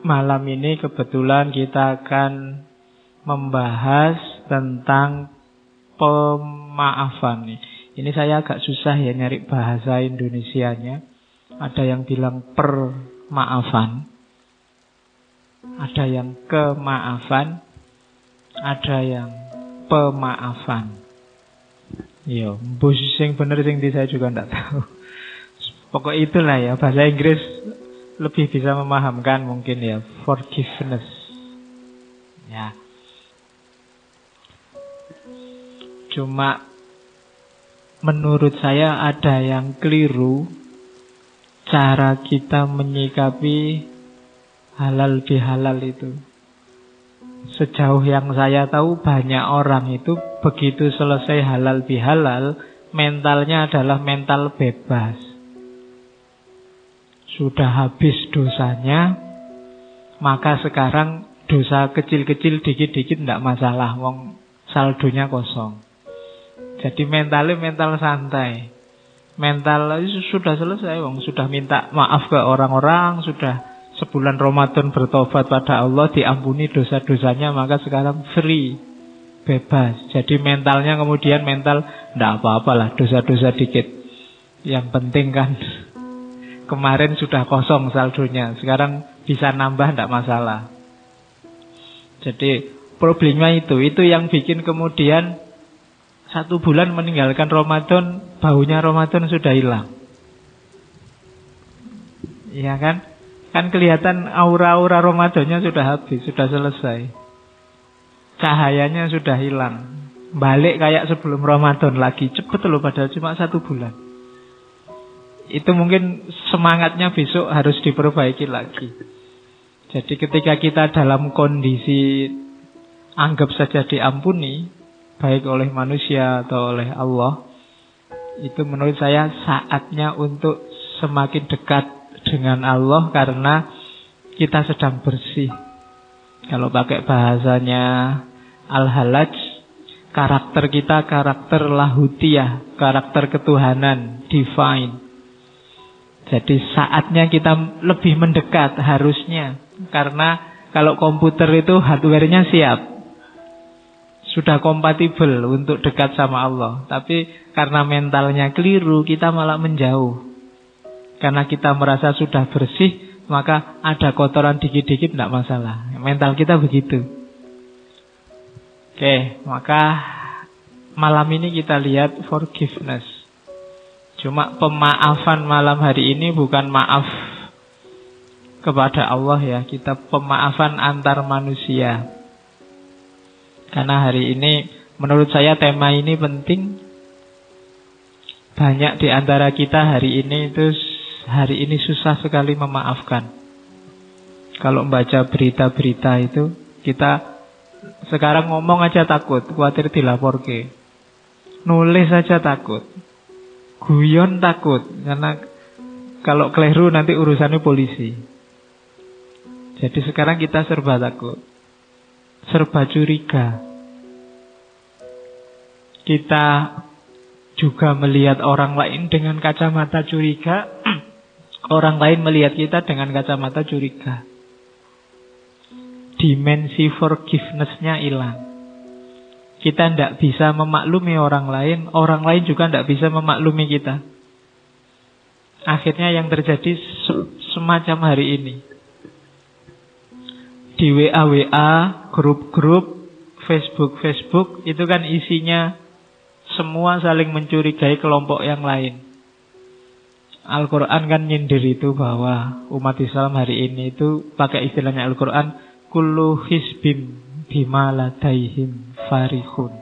Malam ini kebetulan kita akan membahas tentang pemaafan. Ini saya agak susah ya nyari bahasa Indonesianya. Ada yang bilang permaafan, ada yang kemaafan, ada yang pemaafan. Yo, mbus sing bener sing di saya juga ndak tahu. Pokok itulah ya, bahasa Inggris lebih bisa memahamkan mungkin ya, forgiveness. Ya. Cuma menurut saya ada yang keliru cara kita menyikapi halal bihalal itu. Sejauh yang saya tahu banyak orang itu begitu selesai halal bihalal, mentalnya adalah mental bebas. Sudah habis dosanya, maka sekarang dosa kecil-kecil dikit-dikit tidak masalah, wong saldonya kosong. Jadi mentalnya mental santai. Mental sudah selesai, wong sudah minta maaf ke orang-orang, sudah sebulan Ramadan bertobat pada Allah, diampuni dosa-dosanya, maka sekarang free, bebas. Jadi mentalnya kemudian mental tidak apa-apalah dosa-dosa dikit. Yang penting kan kemarin sudah kosong saldonya, sekarang bisa nambah tidak masalah. Jadi problemnya itu yang bikin kemudian 1 bulan meninggalkan Ramadan, baunya Ramadan sudah hilang. Iya kan? Kan kelihatan aura-aura Ramadannya sudah habis, sudah selesai. Cahayanya sudah hilang. Balik kayak sebelum Ramadan lagi. Cepet loh, padahal cuma 1 bulan. Itu mungkin semangatnya besok harus diperbaiki lagi. Jadi ketika kita dalam kondisi anggap saja diampuni, baik oleh manusia atau oleh Allah, itu menurut saya saatnya untuk semakin dekat dengan Allah karena kita sedang bersih. Kalau pakai bahasanya Al-Halaj, karakter kita karakter lahutiyah, karakter ketuhanan, divine. Jadi saatnya kita lebih mendekat harusnya. Karena kalau komputer itu hardware-nya siap, sudah kompatibel untuk dekat sama Allah. Tapi karena mentalnya keliru, kita malah menjauh. Karena kita merasa sudah bersih, maka ada kotoran dikit-dikit tidak masalah. Mental kita begitu. Oke, maka malam ini kita lihat forgiveness. Cuma pemaafan malam hari ini bukan maaf kepada Allah ya. Kita pemaafan antar manusia. Karena hari ini menurut saya tema ini penting. Banyak di antara kita hari ini susah sekali memaafkan. Kalau membaca berita-berita itu, kita sekarang ngomong aja takut, khawatir dilaporke. Nulis aja takut. Guyon takut, karena kalau keliru nanti urusannya polisi. Jadi sekarang kita serba takut, serba curiga. Kita juga melihat orang lain dengan kacamata curiga. Orang lain melihat kita dengan kacamata curiga. Dimensi forgiveness-nya hilang. Kita tidak bisa memaklumi orang lain juga tidak bisa memaklumi kita. Akhirnya yang terjadi semacam hari ini. Di WA, grup-grup, Facebook, itu kan isinya semua saling mencurigai kelompok yang lain. Al-Quran kan nyindir itu bahwa umat Islam hari ini itu pakai istilahnya Al-Quran, kullu hisbim bima ladaihim farihun.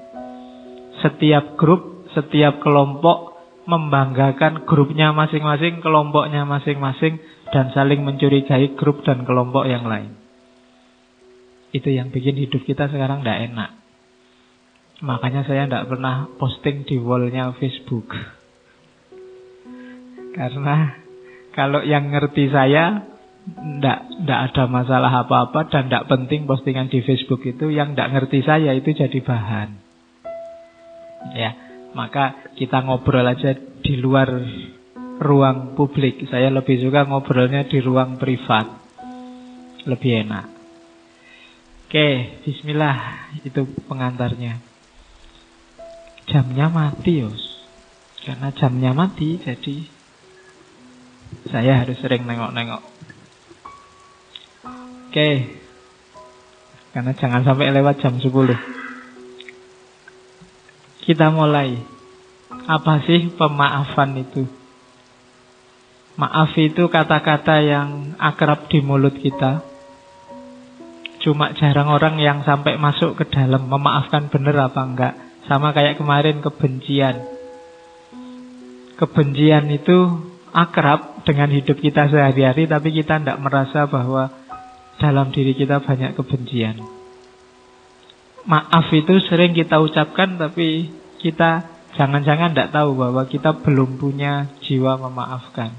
Setiap grup, setiap kelompok membanggakan grupnya masing-masing, kelompoknya masing-masing, dan saling mencurigai grup dan kelompok yang lain. Itu yang bikin hidup kita sekarang tidak enak. Makanya saya tidak pernah posting di wall-nya Facebook. Karena kalau yang ngerti saya tidak ada masalah apa-apa dan tidak penting postingan di Facebook itu. Yang tidak ngerti saya itu jadi bahan. Ya, maka kita ngobrol aja di luar ruang publik. Saya lebih suka ngobrolnya di ruang privat. Lebih enak. Oke, bismillah. Itu pengantarnya. Jamnya mati, Yos. Karena jamnya mati, jadi saya harus sering nengok-nengok. Oke. Karena jangan sampai lewat jam 10. Kita mulai. Apa sih pemaafan itu? Maaf itu kata-kata yang akrab di mulut kita. Cuma jarang orang yang sampai masuk ke dalam. Memaafkan benar apa enggak. Sama kayak kemarin kebencian. Kebencian itu akrab dengan hidup kita sehari-hari, tapi kita tidak merasa bahwa dalam diri kita banyak kebencian. Maaf itu sering kita ucapkan, tapi kita jangan-jangan tidak tahu bahwa kita belum punya jiwa memaafkan.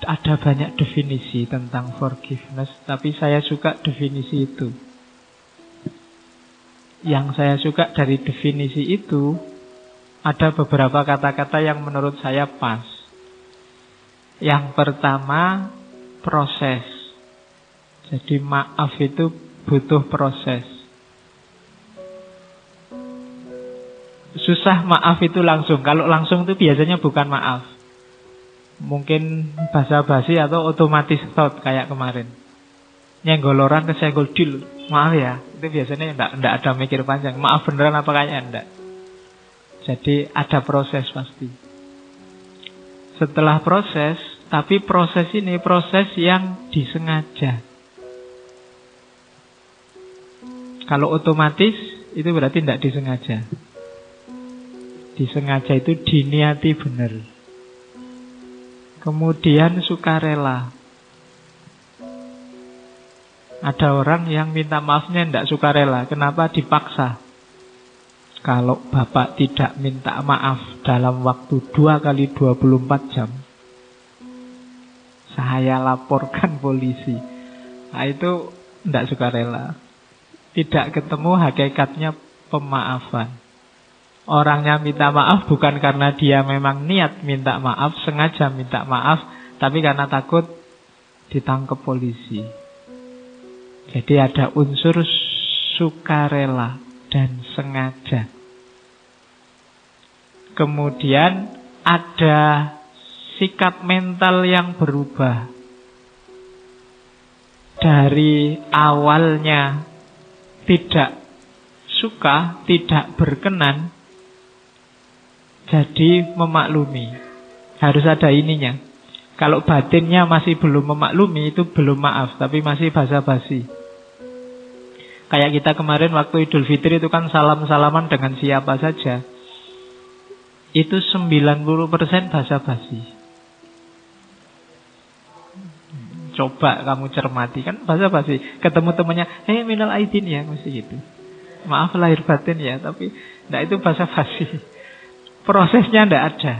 Ada banyak definisi tentang forgiveness, tapi saya suka definisi itu. Yang saya suka dari definisi itu, ada beberapa kata-kata yang menurut saya pas. Yang pertama, proses. Jadi maaf itu butuh proses. Susah maaf itu langsung. Kalau langsung itu biasanya bukan maaf. Mungkin basa-basi atau otomatis thought kayak kemarin. Nyenggol orang kesenggol dil. Maaf ya. Itu biasanya enggak ada mikir panjang. Maaf beneran apa kayaknya enggak. Jadi ada proses pasti. Setelah proses, tapi proses ini proses yang disengaja. Kalau otomatis itu berarti tidak disengaja. Disengaja itu diniati benar. Kemudian sukarela. Ada orang yang minta maafnya tidak sukarela. Kenapa? Dipaksa. Kalau bapak tidak minta maaf dalam waktu 2x24 jam, saya laporkan polisi. Nah itu tidak sukarela. Tidak ketemu hakikatnya pemaafan. Orangnya minta maaf bukan karena dia memang niat minta maaf, sengaja minta maaf, tapi karena takut ditangkap polisi. Jadi ada unsur sukarela dan sengaja. Kemudian ada sikap mental yang berubah. Dari awalnya tidak suka, tidak berkenan, jadi memaklumi. Harus ada ininya. Kalau batinnya masih belum memaklumi, itu belum maaf, tapi masih basa-basi. Kayak kita kemarin waktu Idul Fitri itu kan salam-salaman dengan siapa saja. Itu 90% basa-basi. Coba kamu cermati, kan basa-basi. Ketemu temannya, minal aidin ya, mesti gitu. Maaf lahir batin ya, tapi itu basa-basi. Prosesnya tidak ada.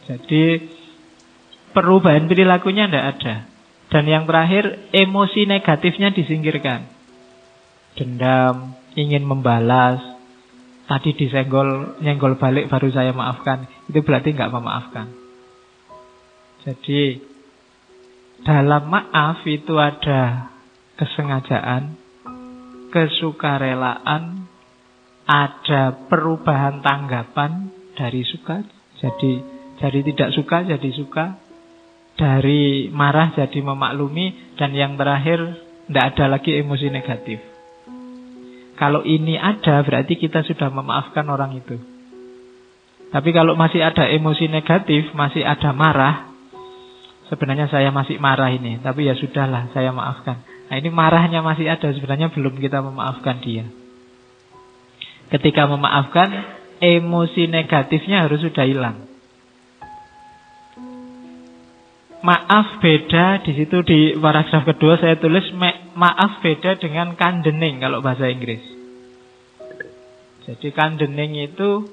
Jadi perubahan perilakunya tidak ada. Dan yang terakhir, emosi negatifnya disingkirkan. Dendam, ingin membalas, tadi disenggol, nyenggol balik baru saya maafkan. Itu berarti nggak memaafkan. Jadi dalam maaf itu ada kesengajaan, kesukarelaan, ada perubahan tanggapan dari suka jadi tidak suka jadi suka, dari marah jadi memaklumi, dan yang terakhir tidak ada lagi emosi negatif. Kalau ini ada berarti kita sudah memaafkan orang itu. Tapi kalau masih ada emosi negatif, masih ada marah, sebenarnya saya masih marah ini, tapi ya sudahlah saya maafkan. Nah ini marahnya masih ada, sebenarnya belum kita memaafkan dia. Ketika memaafkan, emosi negatifnya harus sudah hilang. Maaf beda, di situ di paragraf kedua saya tulis maaf beda dengan condoning kalau bahasa Inggris. Jadi condoning itu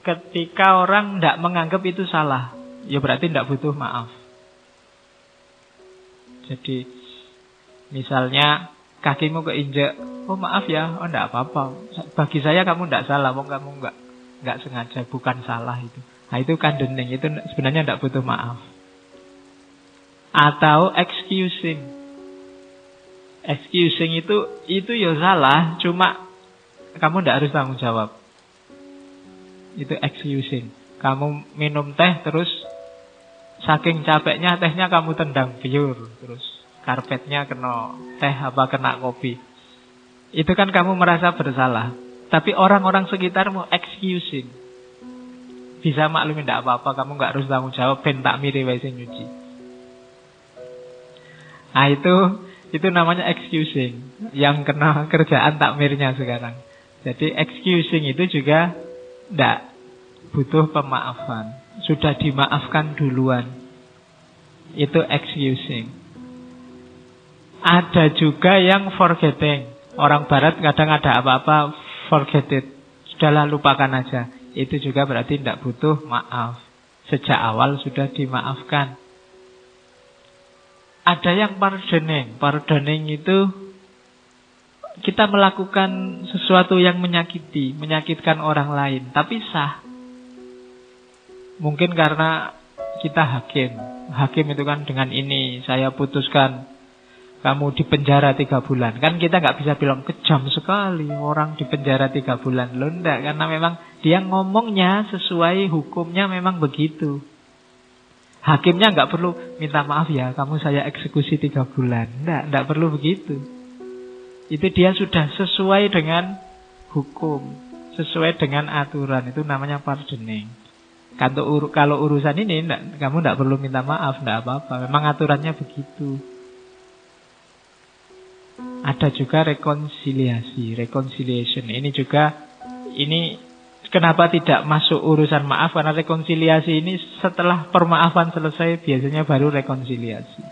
ketika orang tidak menganggap itu salah, ya berarti tidak butuh maaf. Jadi misalnya kakimu keinjek, oh maaf ya, oh enggak apa-apa. Bagi saya kamu enggak salah, wong kamu enggak sengaja, bukan salah itu. Nah itu condoning, itu sebenarnya enggak butuh maaf. Atau excusing. Excusing itu ya salah, cuma kamu enggak harus tanggung jawab. Itu excusing. Kamu minum teh terus saking capeknya tehnya kamu tendang biur, terus karpetnya kena teh apa kena kopi. Itu kan kamu merasa bersalah. Tapi orang-orang sekitarmu excusing. Bisa maklumin tidak apa-apa, kamu nggak harus tanggung jawab, ben tak miri wae sing nyuci. Nah itu namanya excusing. Yang kena kerjaan takmirnya sekarang. Jadi excusing itu juga tidak butuh pemaafan. Sudah dimaafkan duluan. Itu excusing. Ada juga yang forgetting. Orang barat kadang ada apa-apa forget it. Sudahlah lupakan aja. Itu juga berarti tidak butuh maaf. Sejak awal sudah dimaafkan. Ada yang pardoning. Pardoning itu kita melakukan sesuatu yang menyakitkan orang lain, tapi sah. Mungkin karena kita hakim. Hakim itu kan dengan ini saya putuskan kamu di penjara 3 bulan. Kan kita nggak bisa bilang kejam sekali orang di penjara 3 bulan. Loh enggak, karena memang dia ngomongnya sesuai hukumnya memang begitu. Hakimnya nggak perlu minta maaf ya, kamu saya eksekusi 3 bulan. Enggak perlu begitu. Itu dia sudah sesuai dengan hukum, sesuai dengan aturan. Itu namanya pardoning. Kalau urusan ini kamu enggak perlu minta maaf, enggak apa-apa. Memang aturannya begitu. Ada juga rekonsiliasi, reconciliation. Ini kenapa tidak masuk urusan maaf? Karena rekonsiliasi ini setelah permaafan selesai biasanya baru rekonsiliasi.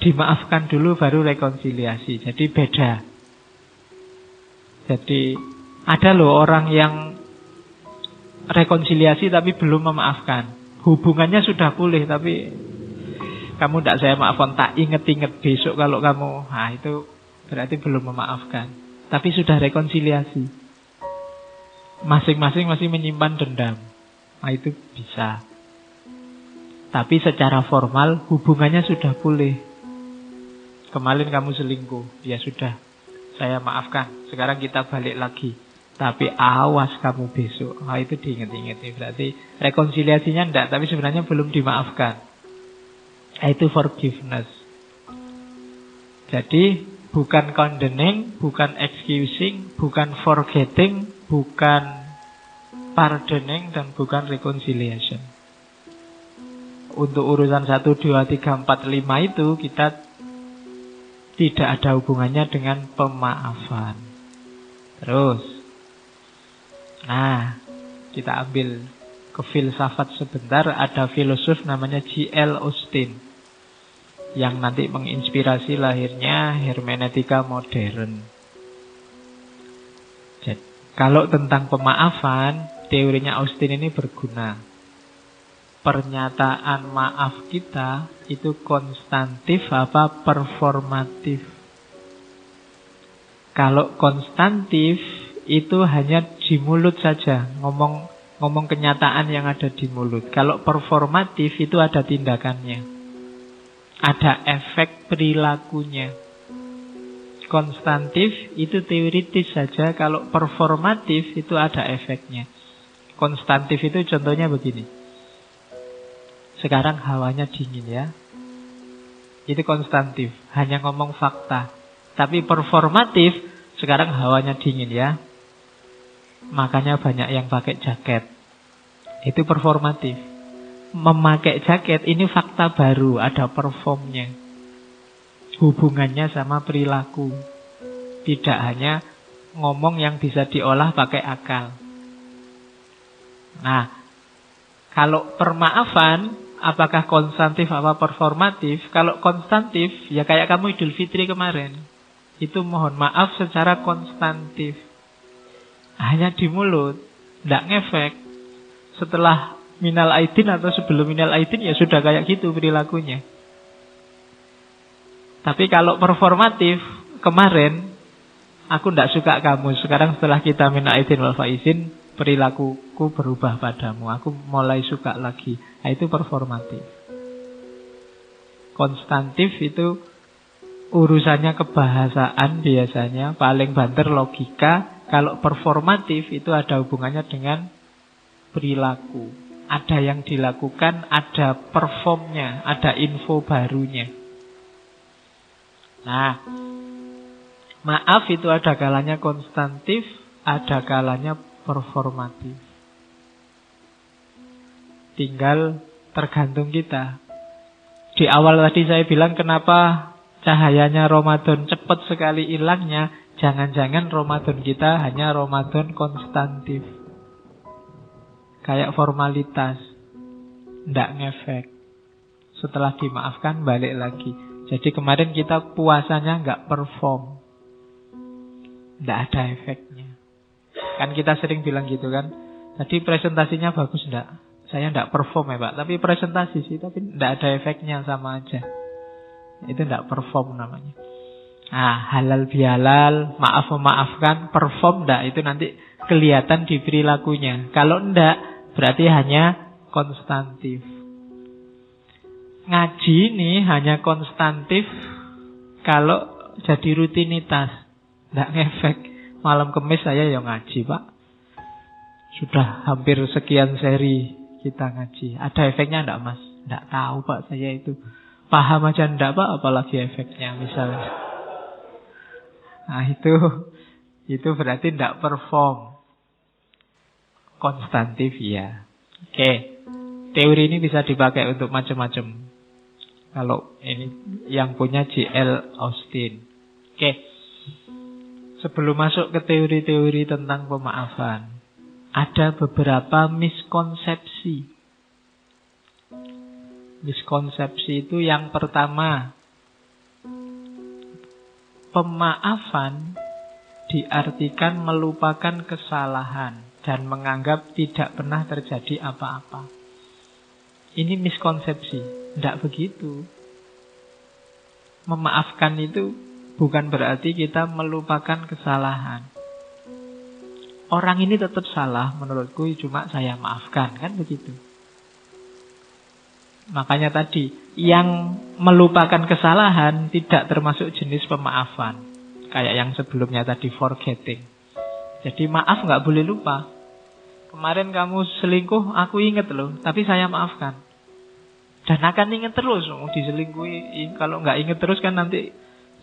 Dimaafkan dulu baru rekonsiliasi. Jadi beda. Jadi ada loh orang yang rekonsiliasi tapi belum memaafkan. Hubungannya sudah pulih tapi kamu tidak saya maafkan, tak inget-inget besok kalau kamu, nah itu berarti belum memaafkan. Tapi sudah rekonsiliasi. Masing-masing masih menyimpan dendam. Nah itu bisa. Tapi secara formal hubungannya sudah pulih. Kemarin kamu selingkuh, ya sudah, saya maafkan. Sekarang kita balik lagi. Tapi awas kamu besok. Nah itu diinget-inget. Berarti rekonsiliasinya enggak, tapi sebenarnya belum dimaafkan. Itu forgiveness. Jadi bukan condoning, bukan excusing, bukan forgetting, bukan pardoning, dan bukan reconciliation. Untuk urusan 1, 2, 3, 4, 5 itu kita tidak ada hubungannya dengan pemaafan. Terus, nah kita ambil ke filsafat sebentar. Ada filosof namanya J.L. Austin yang nanti menginspirasi lahirnya hermeneutika modern. Jadi, kalau tentang pemaafan, teorinya Austin ini berguna. Pernyataan maaf kita itu konstantif apa performatif? Kalau konstantif itu hanya di mulut saja, ngomong kenyataan yang ada di mulut. Kalau performatif itu ada tindakannya. Ada efek perilakunya. Konstantif itu teoritis saja. Kalau performatif itu ada efeknya. Konstantif itu contohnya begini. Sekarang hawanya dingin ya. Itu konstantif. Hanya ngomong fakta. Tapi performatif, sekarang hawanya dingin ya. Makanya banyak yang pakai jaket. Itu performatif. Memakai jaket ini fakta baru, ada performnya. Hubungannya sama perilaku. Tidak hanya ngomong yang bisa diolah pakai akal. Nah, kalau permaafan, apakah konstantif apa performatif? Kalau konstantif, ya kayak kamu Idul Fitri kemarin. Itu mohon maaf secara konstantif. Hanya di mulut, tidak ngefek. Setelah minal aidin atau sebelum minal aidin ya sudah kayak gitu perilakunya. Tapi kalau performatif, kemarin aku tidak suka kamu, sekarang setelah kita minta izin wal faizin, perilakuku berubah padamu, aku mulai suka lagi. Nah, itu performatif. Konstantif itu urusannya kebahasaan biasanya, paling banter logika. Kalau performatif itu ada hubungannya dengan perilaku. Ada yang dilakukan, ada performnya, ada info barunya. Nah, maaf itu ada kalanya konstantif, ada kalanya performatif. Tinggal tergantung kita. Di awal tadi saya bilang kenapa cahayanya Ramadan cepat sekali hilangnya. Jangan-jangan Ramadan kita hanya Ramadan konstantif. Kayak formalitas, ndak ngefek. Setelah dimaafkan balik lagi. Jadi kemarin kita puasanya nggak perform, ndak ada efeknya. Kan kita sering bilang gitu kan. Tadi presentasinya bagus ndak? Saya ndak perform ya Pak, tapi presentasi sih, tapi ndak ada efeknya, sama aja. Itu ndak perform namanya. Nah, halal bihalal, maaf memaafkan, perform ndak, itu nanti kelihatan di perilakunya. Kalau ndak, berarti hanya konstantif. Ngaji ini hanya konstantif kalau jadi rutinitas, ndak ngefek. Malam Kemis saya ya ngaji Pak. Sudah hampir sekian seri kita ngaji. Ada efeknya ndak Mas? Ndak tahu Pak, saya itu paham aja ndak Pak, apalagi efeknya misalnya. Nah itu berarti ndak perform. Konstantif ya. Oke. Teori ini bisa dipakai untuk macam-macam. Kalau ini yang punya J.L. Austin. Oke. Sebelum masuk ke teori-teori tentang pemaafan, ada beberapa miskonsepsi. Miskonsepsi itu yang pertama, pemaafan diartikan melupakan kesalahan dan menganggap tidak pernah terjadi apa-apa. Ini miskonsepsi. Tidak begitu. Memaafkan itu bukan berarti kita melupakan kesalahan. Orang ini tetap salah menurutku, cuma saya maafkan, kan begitu. Makanya tadi, yang melupakan kesalahan tidak termasuk jenis pemaafan. Kayak yang sebelumnya tadi, forgetting. Jadi maaf nggak boleh lupa. Kemarin kamu selingkuh, aku inget loh, tapi saya maafkan. Dan akan inget terus, diselingkuhi. Kalau nggak inget terus kan nanti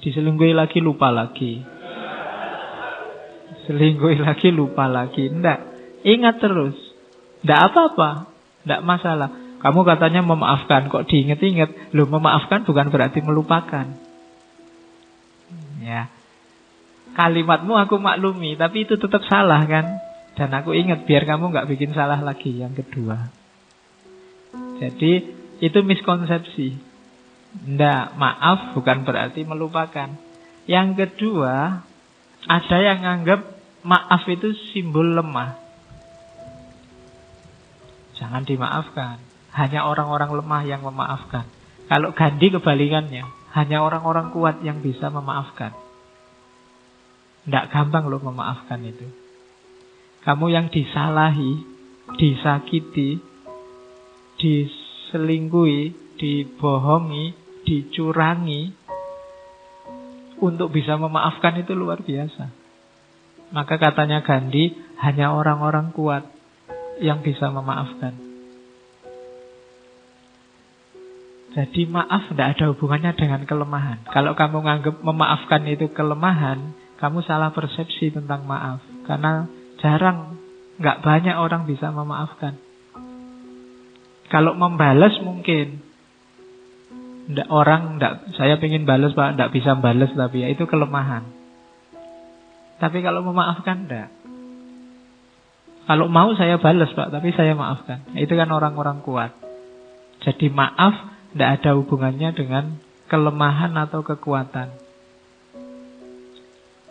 diselingkuhi lagi, lupa lagi. Selingkuhi lagi, lupa lagi. Nggak, ingat terus. Nggak apa-apa, nggak masalah. Kamu katanya memaafkan, kok diinget-inget. Loh, memaafkan bukan berarti melupakan. Ya. Kalimatmu aku maklumi, tapi itu tetap salah kan. Dan aku ingat biar kamu nggak bikin salah lagi. Yang kedua, jadi itu miskonsepsi. Nggak, maaf bukan berarti melupakan. Yang kedua, ada yang nganggap maaf itu simbol lemah. Jangan dimaafkan. Hanya orang-orang lemah yang memaafkan. Kalau Gandhi kebalikannya, hanya orang-orang kuat yang bisa memaafkan. Nggak gampang loh memaafkan itu. Kamu yang disalahi, disakiti, diselingkuhi, dibohongi, dicurangi, untuk bisa memaafkan itu luar biasa. Maka katanya Gandhi, hanya orang-orang kuat yang bisa memaafkan. Jadi maaf tidak ada hubungannya dengan kelemahan. Kalau kamu nganggap memaafkan itu kelemahan, kamu salah persepsi tentang maaf. Karena jarang, nggak banyak orang bisa memaafkan. Kalau membalas mungkin. Saya pengen balas Pak, nggak bisa balas, tapi ya itu kelemahan. Tapi kalau memaafkan enggak. Kalau mau saya balas Pak, tapi saya maafkan. Itu kan orang-orang kuat. Jadi maaf tidak ada hubungannya dengan kelemahan atau kekuatan.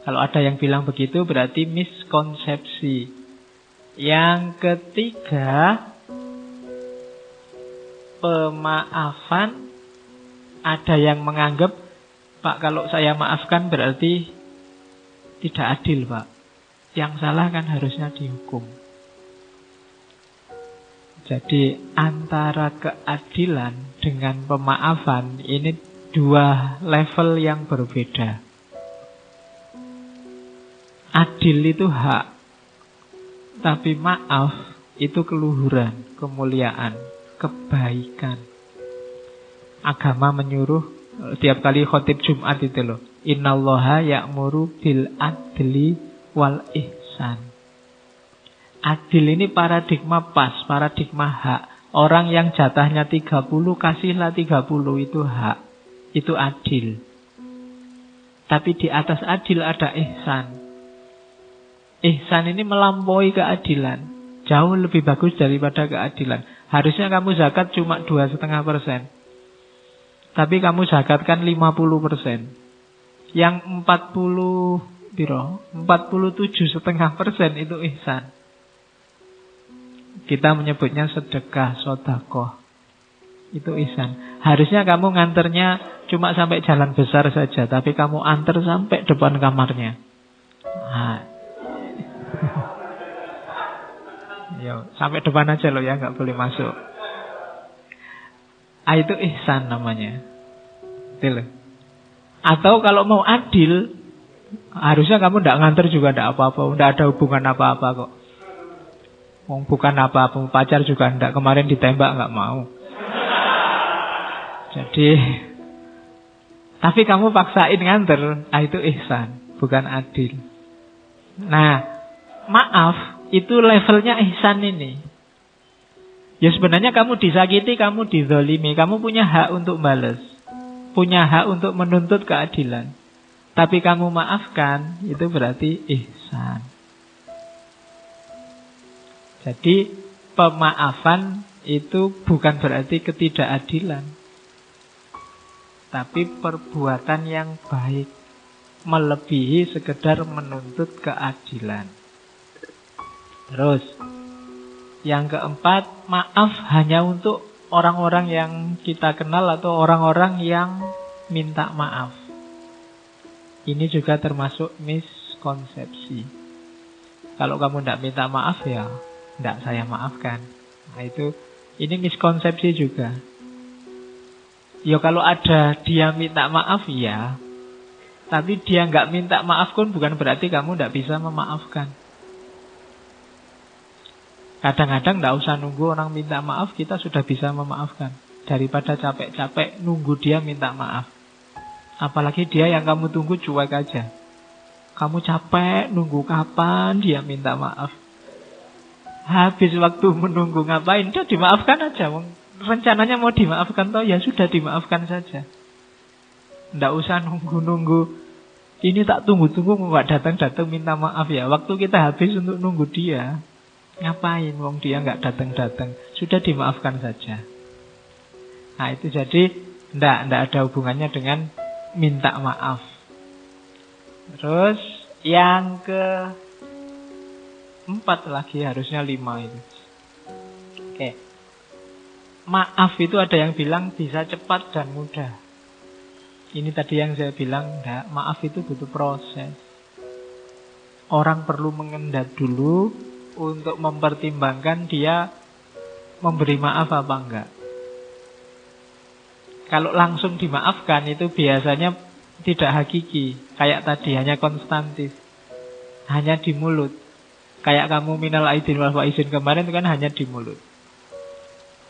Kalau ada yang bilang begitu berarti miskonsepsi. Yang ketiga, pemaafan ada yang menganggap Pak, kalau saya maafkan berarti tidak adil, Pak. Yang salah kan harusnya dihukum. Jadi antara keadilan dengan pemaafan ini dua level yang berbeda. Adil itu hak, tapi maaf itu keluhuran, kemuliaan, kebaikan. Agama menyuruh tiap kali khotib Jumat itu loh, innallaha ya'muru bil adli wal ihsan. Adil ini paradigma pas, paradigma hak. Orang yang jatahnya 30, kasihlah 30, itu hak. Itu adil. Tapi di atas adil ada ihsan. Ihsan ini melampaui keadilan. Jauh lebih bagus daripada keadilan. Harusnya kamu zakat cuma 2,5%. Tapi kamu zakatkan 50%. Yang 47,5% itu ihsan. Kita menyebutnya sedekah, sedekah. Itu ihsan. Harusnya kamu nganternya cuma sampai jalan besar saja, tapi kamu antar sampai depan kamarnya. Nah. Yo, sampai depan aja loh ya, nggak boleh masuk. Itu ihsan namanya. Betul. Atau kalau mau adil, harusnya kamu tidak nganter juga tidak apa-apa, tidak ada hubungan apa-apa kok. Bukan apa-apa, pacar juga tidak. Kemarin ditembak nggak mau. Jadi, tapi kamu paksain nganter, itu ihsan, bukan adil. Nah, maaf itu levelnya ihsan ini. Ya sebenarnya kamu disakiti, kamu dizolimi, kamu punya hak untuk balas, punya hak untuk menuntut keadilan. Tapi kamu maafkan, itu berarti ihsan. Jadi pemaafan itu bukan berarti ketidakadilan, tapi perbuatan yang baik, melebihi sekedar menuntut keadilan. Terus yang keempat, maaf hanya untuk orang-orang yang kita kenal atau orang-orang yang minta maaf. Ini juga termasuk miskonsepsi. Kalau kamu tidak minta maaf ya tidak saya maafkan. Nah ini miskonsepsi juga. Ya kalau ada dia minta maaf ya, tapi dia nggak minta maaf pun bukan berarti kamu tidak bisa memaafkan. Kadang-kadang tidak usah nunggu orang minta maaf, kita sudah bisa memaafkan. Daripada capek-capek nunggu dia minta maaf. Apalagi dia yang kamu tunggu cuek aja. Kamu capek nunggu kapan dia minta maaf. Habis waktu menunggu ngapain? Udah dimaafkan aja. Rencananya mau dimaafkan toh, ya sudah dimaafkan saja. Tidak usah nunggu-nunggu. Ini tak tunggu-tunggu nggak datang-datang minta maaf ya. Waktu kita habis untuk nunggu dia. Ngapain wong dia nggak datang-datang? Sudah dimaafkan saja. Nah itu jadi tidak ada hubungannya dengan minta maaf. Terus yang keempat lagi, harusnya 5 itu. Oke. Maaf itu ada yang bilang bisa cepat dan mudah. Ini tadi yang saya bilang, enggak, maaf itu butuh proses. Orang perlu mengendap dulu untuk mempertimbangkan dia memberi maaf apa enggak. Kalau langsung dimaafkan itu biasanya tidak hakiki. Kayak tadi, hanya konstantif, hanya di mulut. Kayak kamu minal aidin wal faizin kemarin itu kan hanya di mulut.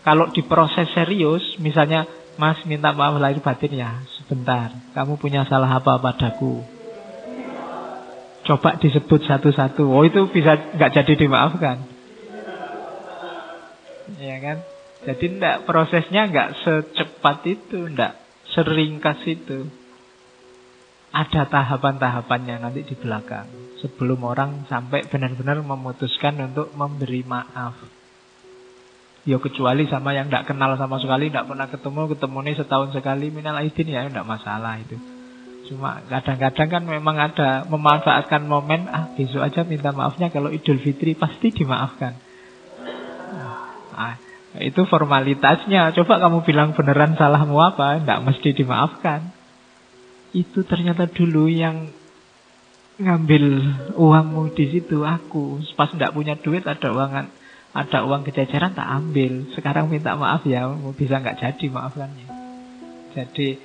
Kalau diproses serius, misalnya Mas minta maaf lahir batin ya, sebentar, kamu punya salah apa padaku? Coba disebut satu-satu. Oh itu bisa nggak jadi dimaafkan. Ya kan? Jadi prosesnya nggak secepat itu, nggak seringkas itu. Ada tahapan-tahapannya nanti di belakang. Sebelum orang sampai benar-benar memutuskan untuk memberi maaf. Ya kecuali sama yang nggak kenal sama sekali, nggak pernah ketemunya setahun sekali, minal aidin ya nggak masalah itu. Cuma kadang-kadang kan memang ada memanfaatkan momen, besok aja minta maafnya, kalau Idul Fitri pasti dimaafkan. Itu formalitasnya. Coba kamu bilang beneran salahmu apa, tidak mesti dimaafkan. itu ternyata dulu yang ngambil uangmu di situ aku. Pas nggak punya duit ada uang kececeran tak ambil. Sekarang minta maaf ya, bisa nggak jadi maafkannya. Jadi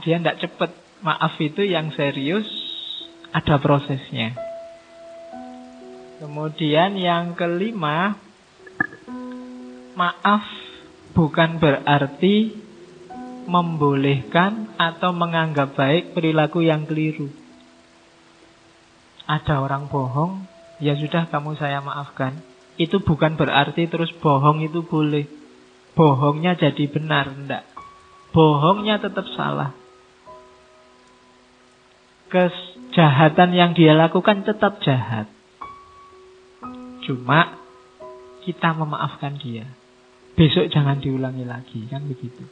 dia nggak cepet. Maaf itu yang serius, ada prosesnya. Kemudian yang kelima, maaf bukan berarti membolehkan atau menganggap baik perilaku yang keliru. Ada orang bohong, ya sudah kamu saya maafkan. Itu bukan berarti terus bohong itu boleh. Bohongnya jadi benar, enggak. Bohongnya tetap salah. Kejahatan yang dia lakukan tetap jahat. Cuma kita memaafkan dia. Besok jangan diulangi lagi, kan begitu.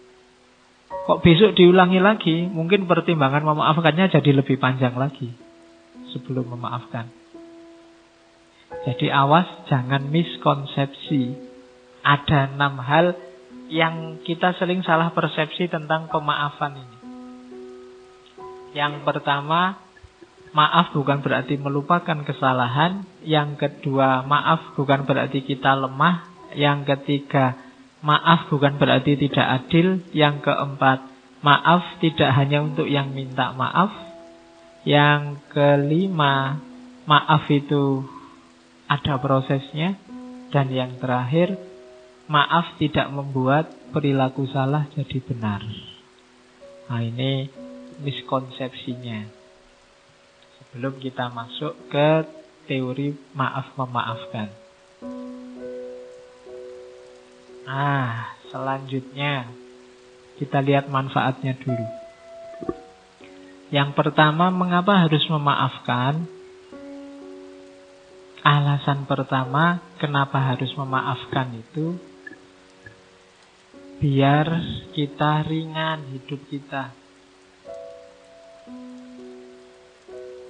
Kok besok diulangi lagi, mungkin pertimbangan memaafkannya jadi lebih panjang lagi sebelum memaafkan. Jadi awas jangan miskonsepsi. Ada 6 hal yang kita sering salah persepsi tentang pemaafan ini. Yang pertama, maaf bukan berarti melupakan kesalahan. Yang kedua, maaf bukan berarti kita lemah. Yang ketiga, maaf bukan berarti tidak adil. Yang keempat, maaf tidak hanya untuk yang minta maaf. Yang kelima, maaf itu ada prosesnya. Dan yang terakhir, maaf tidak membuat perilaku salah jadi benar. Nah, ini miskonsepsinya. Sebelum kita masuk ke teori maaf memaafkan. Selanjutnya kita lihat manfaatnya dulu. Yang pertama, mengapa harus memaafkan? Alasan pertama kenapa harus memaafkan itu biar kita ringan hidup kita.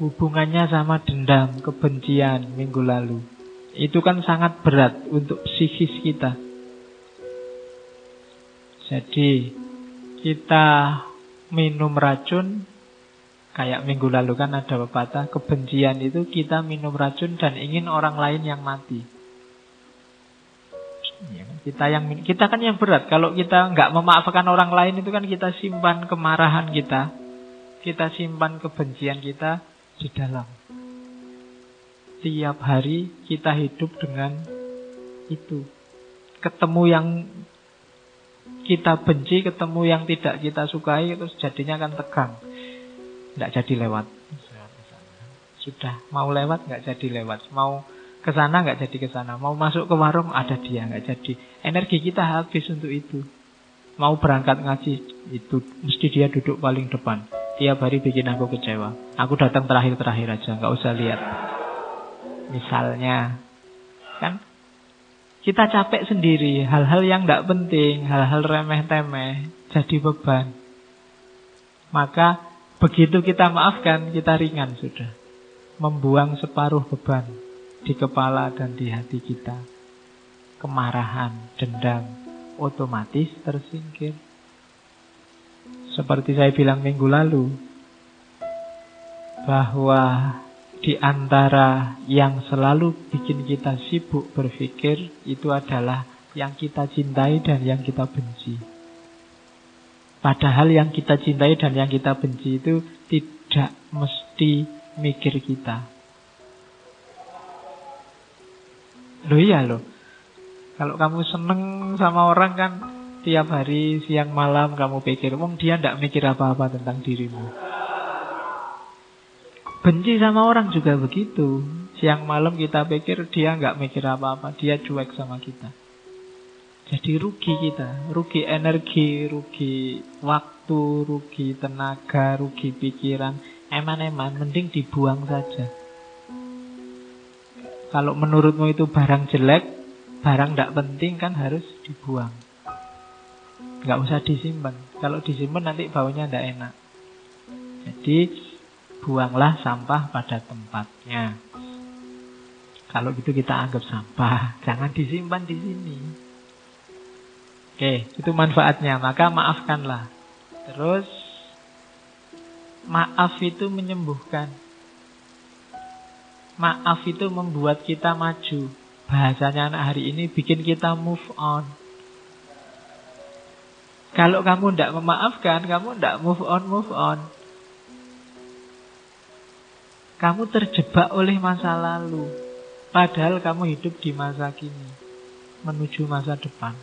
Hubungannya sama dendam, kebencian minggu lalu. Itu kan sangat berat untuk psikis kita. Jadi kita minum racun, kayak minggu lalu kan ada pepatah, kebencian itu kita minum racun dan ingin orang lain yang mati. Kita kan yang berat. Kalau kita nggak memaafkan orang lain itu kan kita simpan kemarahan kita. Kita simpan kebencian kita di dalam. Tiap hari kita hidup dengan itu. Ketemu yang kita benci, ketemu yang tidak kita sukai, terus jadinya kan tegang. Nggak jadi lewat. Sudah mau lewat nggak jadi lewat. Mau ke sana nggak jadi ke sana. Mau masuk ke warung ada dia nggak jadi. Energi kita habis untuk itu. Mau berangkat ngaji itu mesti dia duduk paling depan. Tiap hari bikin aku kecewa. Aku datang terakhir-terakhir aja, nggak usah lihat. Misalnya, kan kita capek sendiri. Hal-hal yang nggak penting, hal-hal remeh-temeh, jadi beban. Maka begitu kita maafkan, kita ringan sudah. Membuang separuh beban di kepala dan di hati kita. Kemarahan, dendam, otomatis tersingkir. Seperti saya bilang minggu lalu, bahwa di antara yang selalu bikin kita sibuk berpikir, itu adalah yang kita cintai dan yang kita benci. Padahal yang kita cintai dan yang kita benci itu tidak mesti mikir kita. Loh iya loh. Kalau kamu seneng sama orang kan tiap hari siang malam kamu pikir, dia tidak mikir apa-apa tentang dirimu. Benci sama orang juga begitu. Siang malam kita pikir dia nggak mikir apa-apa, dia cuek sama kita. Jadi rugi kita, rugi energi, rugi waktu, rugi tenaga, rugi pikiran. Eman-eman, mending dibuang saja. Kalau menurutmu itu barang jelek, barang tidak penting kan harus dibuang. Nggak usah disimpan. Kalau disimpan nanti baunya tidak enak. Jadi buanglah sampah pada tempatnya. Kalau gitu kita anggap sampah, jangan disimpan di sini. Oke, itu manfaatnya. Maka maafkanlah. Terus Maaf itu menyembuhkan. Maaf itu membuat kita maju. Bahasanya anak hari ini bikin kita move on. Kalau kamu tidak memaafkan, kamu tidak move on. Kamu terjebak oleh masa lalu. Padahal kamu hidup di masa kini, menuju masa depan.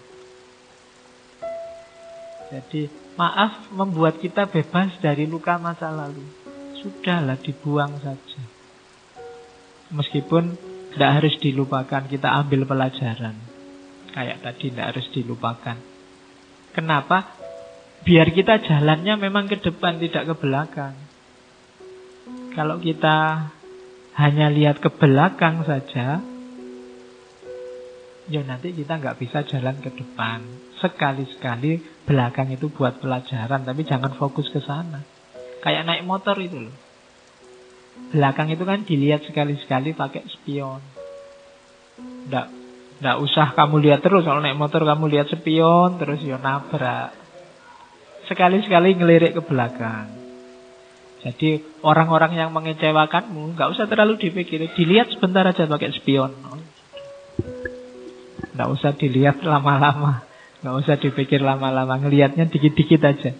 Jadi maaf membuat kita bebas dari luka masa lalu. Sudahlah, dibuang saja. Meskipun tidak harus dilupakan, kita ambil pelajaran. Kayak tadi tidak harus dilupakan. Kenapa? Biar kita jalannya memang ke depan, tidak ke belakang. Kalau kita hanya lihat ke belakang saja, ya nanti kita nggak bisa jalan ke depan. Sekali-sekali belakang itu buat pelajaran, tapi jangan fokus ke sana. Kayak naik motor itu loh. Belakang itu kan dilihat sekali-sekali pakai spion. Nggak usah kamu lihat terus. Kalau naik motor kamu lihat spion terus ya nabrak. Sekali-sekali ngelirik ke belakang. Jadi orang-orang yang mengecewakanmu nggak usah terlalu dipikir. Dilihat sebentar aja pakai spion. Nggak usah dilihat lama-lama. Nggak usah dipikir lama-lama. Ngelihatnya dikit-dikit aja.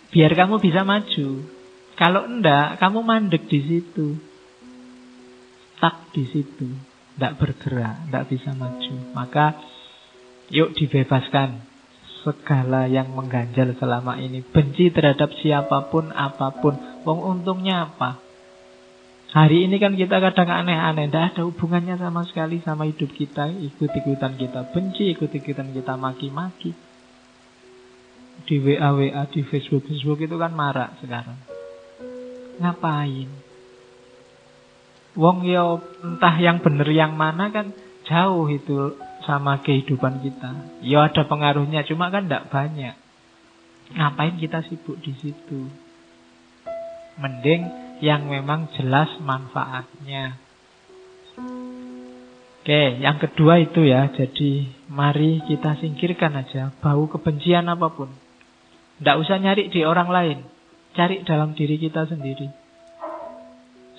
Biar kamu bisa maju. Kalau enggak, kamu mandek di situ. Stuck di situ. Enggak bergerak, enggak bisa maju. Maka yuk dibebaskan segala yang mengganjal selama ini. Benci terhadap siapapun, apapun. Wong untungnya apa? Hari ini kan kita kadang aneh-aneh. Enggak ada hubungannya sama sekali sama hidup kita. Ikut-ikutan kita benci, ikut-ikutan kita maki-maki. Di WA, di Facebook itu kan marak sekarang. Ngapain? Wong yo entah yang bener yang mana kan jauh itu sama kehidupan kita. Yo ada pengaruhnya, cuma kan tidak banyak. Ngapain kita sibuk di situ? Mending yang memang jelas manfaatnya. Oke, yang kedua itu ya. Jadi mari kita singkirkan aja bau kebencian apapun. Tidak usah nyari di orang lain. Cari dalam diri kita sendiri.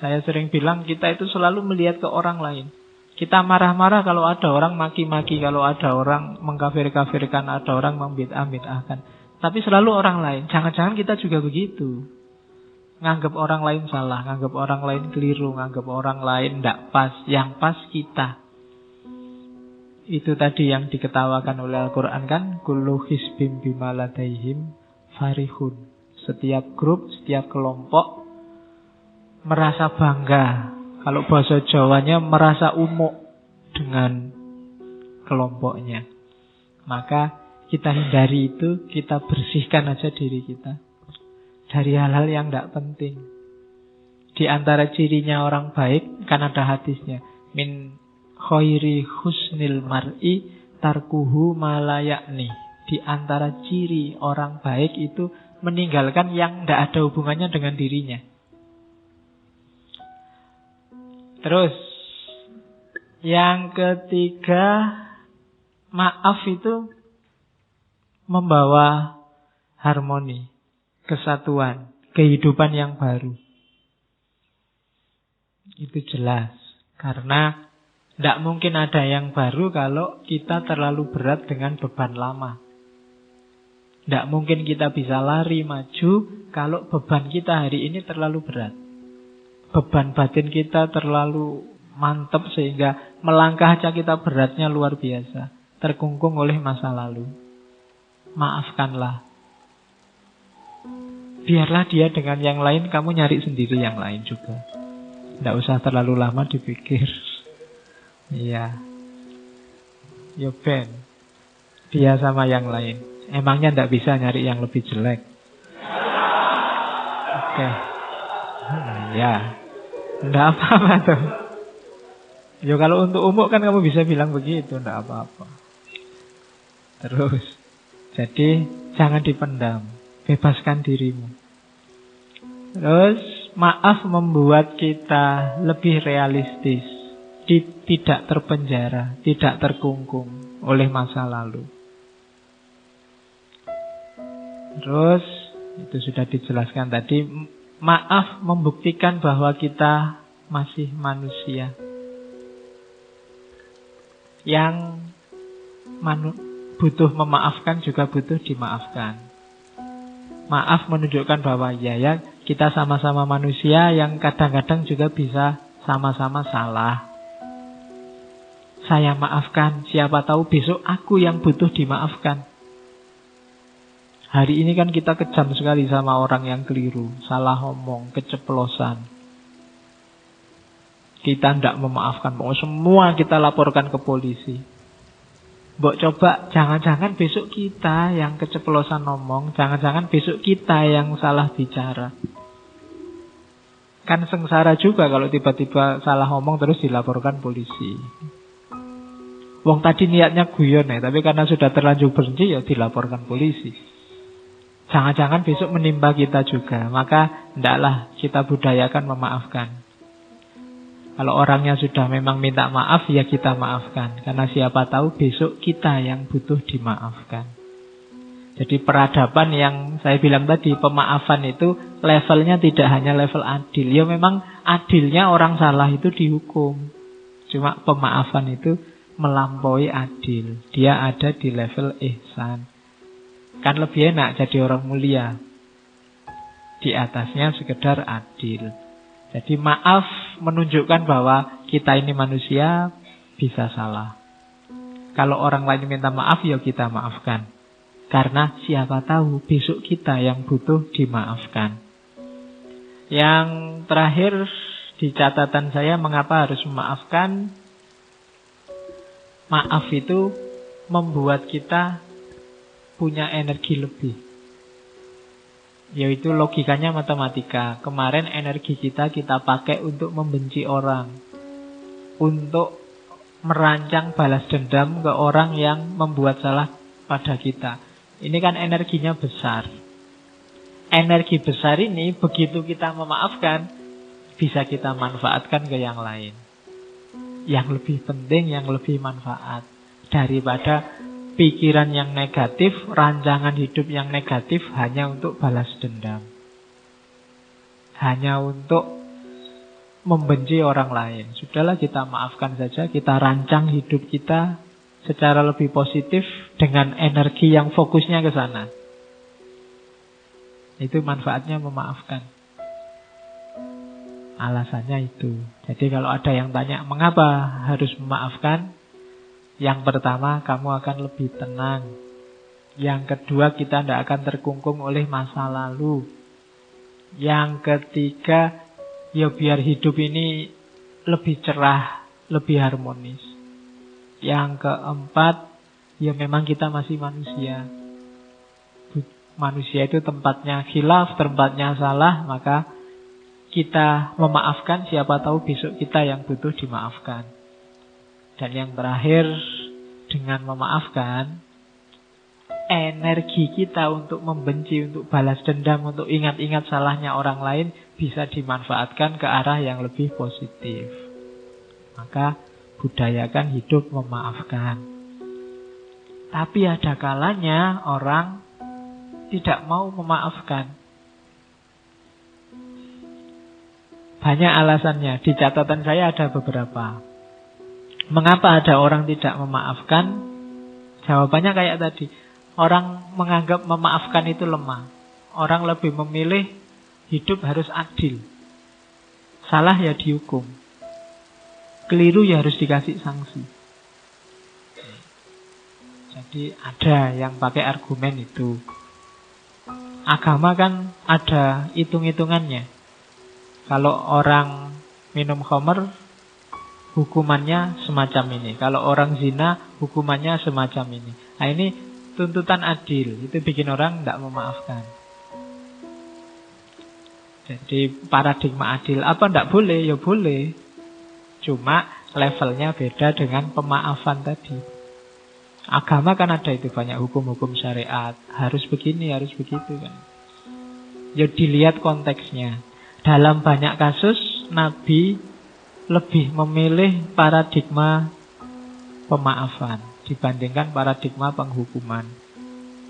Saya sering bilang kita itu selalu melihat ke orang lain. Kita marah-marah kalau ada orang maki-maki, kalau ada orang mengkafir-kafirkan, ada orang membid'ah-bid'ahkan. Tapi selalu orang lain. Jangan-jangan kita juga begitu. Nganggap orang lain salah, nganggap orang lain keliru, nganggap orang lain tidak pas. Yang pas kita. Itu tadi yang diketawakan oleh Al-Quran kan. Kullu hizbim bima ladaihim farihun. Setiap grup, setiap kelompok merasa bangga. Kalau bahasa Jawanya merasa umuk dengan kelompoknya. Maka kita hindari itu, kita bersihkan aja diri kita dari hal-hal yang tidak penting. Di antara cirinya orang baik, kan ada hadisnya. Min khairi husnil mar'i tarkuhu malayakni. Di antara ciri orang baik itu meninggalkan yang tidak ada hubungannya dengan dirinya. Terus yang ketiga, maaf itu membawa harmoni, kesatuan, kehidupan yang baru. Itu jelas. Karena tidak mungkin ada yang baru kalau kita terlalu berat dengan beban lama. Tidak mungkin kita bisa lari maju kalau beban kita hari ini terlalu berat. Beban batin kita terlalu mantap sehingga melangkah aja kita beratnya luar biasa. Terkungkung oleh masa lalu. Maafkanlah. Biarlah dia dengan yang lain, kamu nyari sendiri yang lain juga. Tidak usah terlalu lama dipikir. Iya. Yo Ben, dia sama yang lain. Emangnya tidak bisa nyari yang lebih jelek? Oke. Ya, tidak apa-apa tuh. Ya kalau untuk umum kan kamu bisa bilang begitu, tidak apa-apa. Terus, jadi jangan dipendam, bebaskan dirimu. Terus, maaf membuat kita lebih realistis, tidak terpenjara, tidak terkungkung oleh masa lalu. Terus Itu sudah dijelaskan tadi. Maaf membuktikan bahwa kita masih manusia yang butuh memaafkan juga butuh dimaafkan. Maaf menunjukkan bahwa ya kita sama-sama manusia yang kadang-kadang juga bisa sama-sama salah. Saya maafkan, siapa tahu besok aku yang butuh dimaafkan. Hari ini kan kita kejam sekali sama orang yang keliru, salah ngomong, keceplosan. Kita tidak memaafkan, semua kita laporkan ke polisi. Mbok coba, jangan-jangan besok kita yang keceplosan ngomong, jangan-jangan besok kita yang salah bicara. Kan sengsara juga kalau tiba-tiba salah ngomong terus dilaporkan polisi. Wong tadi niatnya guyon ya, tapi karena sudah terlanjur benci ya dilaporkan polisi. Jangan-jangan besok menimpa kita juga. Maka hendaklah kita budayakan memaafkan. Kalau orangnya sudah memang minta maaf, ya kita maafkan. Karena siapa tahu besok kita yang butuh dimaafkan. Jadi peradaban yang saya bilang tadi, pemaafan itu levelnya tidak hanya level adil. Ya memang adilnya orang salah itu dihukum. Cuma pemaafan itu melampaui adil. Dia ada di level ihsan. Kan lebih enak jadi orang mulia. Di atasnya sekedar adil. Jadi maaf menunjukkan bahwa kita ini manusia bisa salah. Kalau orang lain minta maaf, ya kita maafkan. Karena siapa tahu besok kita yang butuh dimaafkan. Yang terakhir di catatan saya, mengapa harus memaafkan? Maaf itu membuat kita punya energi lebih. Yaitu logikanya matematika. Kemarin energi kita pakai untuk membenci orang, untuk merancang balas dendam ke orang yang membuat salah pada kita. Ini kan energinya besar. Energi besar ini begitu kita memaafkan, bisa kita manfaatkan ke yang lain, yang lebih penting, yang lebih manfaat daripada pikiran yang negatif, rancangan hidup yang negatif hanya untuk balas dendam, hanya untuk membenci orang lain. Sudahlah, kita maafkan saja, kita rancang hidup kita secara lebih positif dengan energi yang fokusnya ke sana. Itu manfaatnya memaafkan. Alasannya itu. Jadi kalau ada yang tanya mengapa harus memaafkan, yang pertama, kamu akan lebih tenang. Yang kedua, kita tidak akan terkungkung oleh masa lalu. Yang ketiga, ya biar hidup ini lebih cerah, lebih harmonis. Yang keempat, ya memang kita masih manusia. Manusia itu tempatnya khilaf, tempatnya salah, maka kita memaafkan, siapa tahu besok kita yang butuh dimaafkan. Dan yang terakhir, dengan memaafkan, energi kita untuk membenci, untuk balas dendam, untuk ingat-ingat salahnya orang lain bisa dimanfaatkan ke arah yang lebih positif. Maka budayakan hidup memaafkan. Tapi ada kalanya orang tidak mau memaafkan. Banyak alasannya. Di catatan saya ada beberapa. Mengapa ada orang tidak memaafkan? Jawabannya kayak tadi. Orang menganggap memaafkan itu lemah. Orang lebih memilih hidup harus adil. Salah ya dihukum. Keliru ya harus dikasih sanksi. Jadi ada yang pakai argumen itu. Agama kan ada hitung-hitungannya. Kalau orang minum khamr, hukumannya semacam ini. Kalau orang zina, hukumannya semacam ini. Nah ini tuntutan adil. Itu bikin orang tidak memaafkan. Jadi paradigma adil. Apa tidak boleh? Ya boleh. Cuma levelnya beda dengan pemaafan tadi. Agama kan ada itu banyak hukum-hukum syariat. Harus begini, harus begitu kan. Ya dilihat konteksnya. Dalam banyak kasus, Nabi lebih memilih paradigma pemaafan dibandingkan paradigma penghukuman,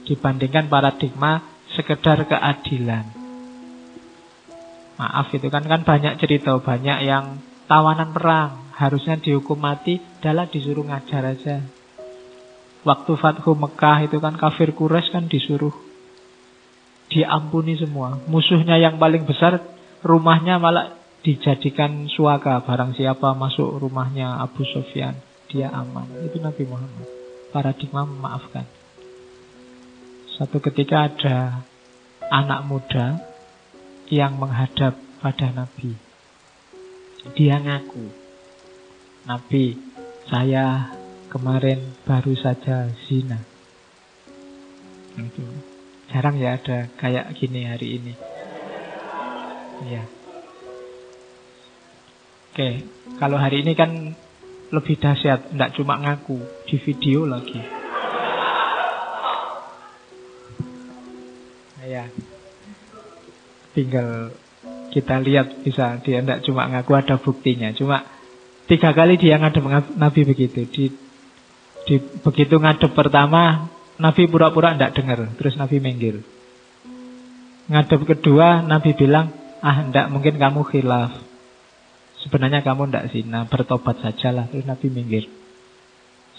dibandingkan paradigma sekedar keadilan. Maaf itu kan banyak cerita, banyak yang tawanan perang, harusnya dihukum mati, adalah disuruh ngajar aja. Waktu Fathu Mekah itu kan kafir Quraisy kan disuruh diampuni semua. Musuhnya yang paling besar, rumahnya malah dijadikan suaka. Barang siapa masuk rumahnya Abu Sufyan, dia aman. Itu Nabi Muhammad. Paradigma memaafkan. Suatu ketika ada anak muda yang menghadap pada Nabi. Dia ngaku, Nabi, saya kemarin baru saja zina. Itu jarang ya ada kayak gini hari ini. Ya. Oke, kalau hari ini kan lebih dahsyat, tidak cuma ngaku, di video lagi. Ya. Tinggal kita lihat, bisa dia tidak cuma ngaku, ada buktinya. Cuma 3 kali dia ngadep Nabi begitu. Begitu ngadep pertama, Nabi pura-pura tidak dengar, terus Nabi minggir. Ngadep kedua, Nabi bilang, tidak, mungkin kamu khilaf. Sebenarnya kamu tidak zina, bertobat sajalah. Terus Nabi minggir.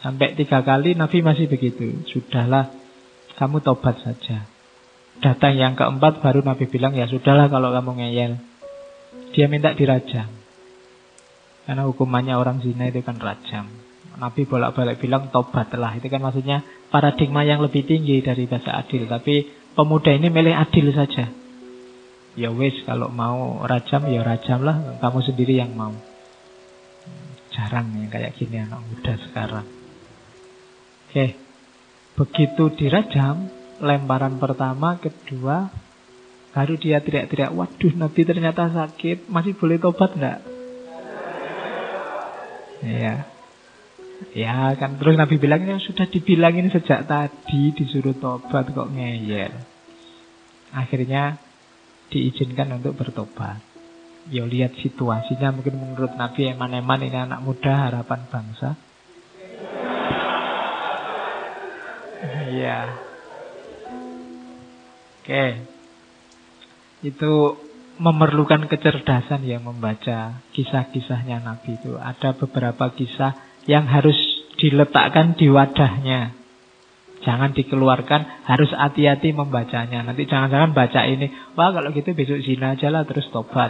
Sampai 3 kali Nabi masih begitu. Sudahlah, kamu tobat saja. Datang yang keempat baru Nabi bilang, ya sudahlah kalau kamu ngeyel. Dia minta dirajam. Karena hukumannya orang zina itu kan rajam. Nabi bolak-balik bilang tobatlah. Itu kan maksudnya paradigma yang lebih tinggi dari bahasa adil. Tapi pemuda ini milih adil saja. Ya wis, kalau mau rajam ya rajamlah, kamu sendiri yang mau. Jarang yang kayak gini anak muda sekarang. Oke. Begitu dirajam, lemparan pertama, kedua, baru dia teriak-teriak, waduh Nabi ternyata sakit, masih boleh tobat enggak? Ya. Ya kan, terus Nabi bilang, ya sudah dibilangin sejak tadi, disuruh tobat kok ngeyel. Akhirnya diizinkan untuk bertobat. Ya lihat situasinya, mungkin menurut Nabi eman-eman ini anak muda harapan bangsa. Iya. Oke. Itu memerlukan kecerdasan yang membaca kisah-kisahnya Nabi itu. Ada beberapa kisah yang harus diletakkan di wadahnya. Jangan dikeluarkan, harus hati-hati membacanya. Nanti jangan-jangan baca ini, wah kalau gitu besok zina aja lah, terus tobat.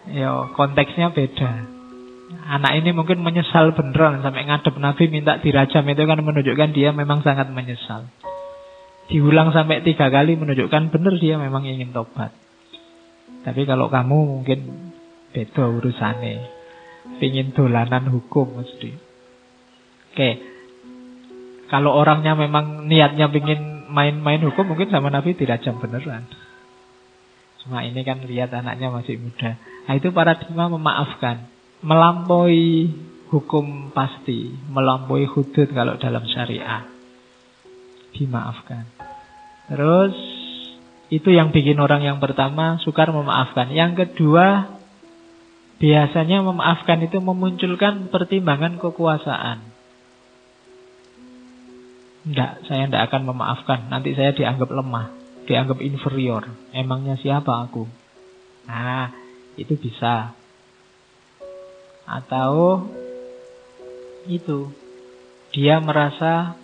Yo, konteksnya beda. Anak ini mungkin menyesal beneran sampai ngadep Nabi minta dirajam, itu kan menunjukkan dia memang sangat menyesal. Diulang sampai 3 kali menunjukkan benar dia memang ingin tobat. Tapi kalau kamu mungkin beda urusannya. Pingin dolanan hukum mesti. Oke. Kalau orangnya memang niatnya pingin main-main hukum, mungkin sama Nabi dirajam beneran. Cuma ini kan lihat anaknya masih muda. Nah itu paradigma memaafkan. Melampaui hukum pasti, melampaui hudud kalau dalam syariah. Dimaafkan. Terus itu yang bikin orang yang pertama sukar memaafkan. Yang kedua, biasanya memaafkan itu memunculkan pertimbangan kekuasaan. Saya tidak akan memaafkan. Nanti saya dianggap lemah, dianggap inferior. Emangnya siapa aku? Nah, itu bisa. Atau itu, dia merasa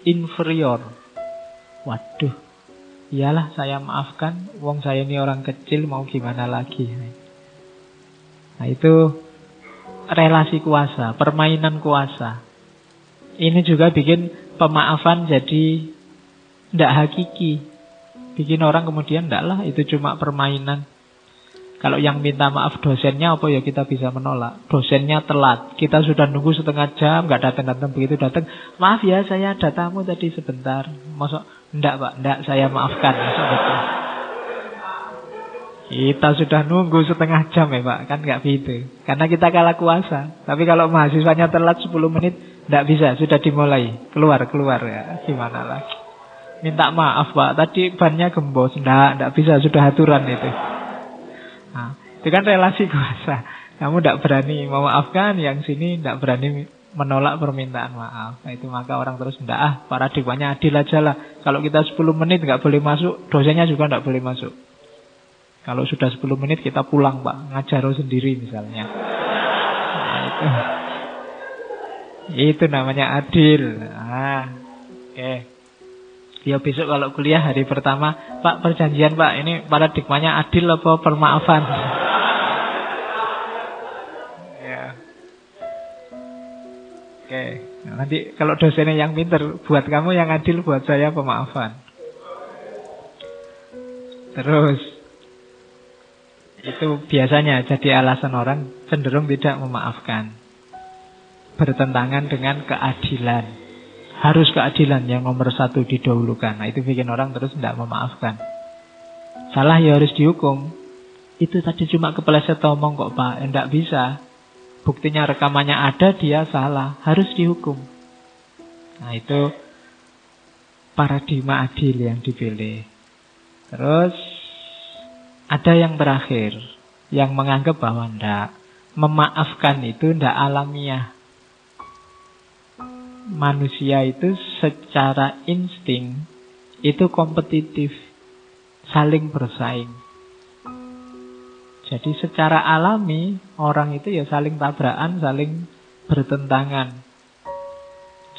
inferior. Waduh, iyalah saya maafkan, wong saya ini orang kecil, mau gimana lagi. Nah itu relasi kuasa, permainan kuasa. Ini juga bikin pemaafan jadi tidak hakiki. Bikin orang kemudian tidak lah, itu cuma permainan. Kalau yang minta maaf dosennya, apa ya kita bisa menolak? Dosennya telat, kita sudah nunggu setengah jam, nggak datang-datang, begitu datang, maaf ya saya ada tamu tadi sebentar. Masuk, enggak pak, enggak, saya maafkan. Masuk betul. Kita sudah nunggu setengah jam ya pak, kan nggak gitu. Karena kita kalah kuasa. Tapi kalau mahasiswanya telat 10 menit, nggak bisa, sudah dimulai. Keluar ya, gimana lagi. Minta maaf pak, tadi bannya gembos. Nggak bisa, sudah aturan itu. Nah, itu kan relasi kuasa. Kamu tidak berani memaafkan, yang sini tidak berani menolak permintaan maaf. Nah itu maka orang terus enggak, paradigmanya adil aja lah. Kalau kita 10 menit nggak boleh masuk, dosennya juga nggak boleh masuk. Kalau sudah 10 menit kita pulang Pak, ngajar sendiri misalnya. Nah, itu namanya adil. Oke. Ya besok kalau kuliah hari pertama, Pak perjanjian Pak, ini paradigmanya adil apa permaafan? Ya. Oke. Nah, nanti kalau dosennya yang pinter, buat kamu yang adil, buat saya pemaafan. Terus itu biasanya jadi alasan orang cenderung tidak memaafkan. Bertentangan dengan keadilan. Harus keadilan yang nomor satu didahulukan. Nah itu bikin orang terus tidak memaafkan. Salah ya harus dihukum. Itu tadi cuma kepeleset omong kok Pak. Tidak bisa. Buktinya rekamannya ada, dia salah. Harus dihukum. Nah itu paradigma adil yang dipilih. Terus ada yang terakhir, yang menganggap bahwa tidak, memaafkan itu tidak alamiah. Manusia itu secara insting itu kompetitif, saling bersaing. Jadi secara alami orang itu ya saling tabrakan, saling bertentangan.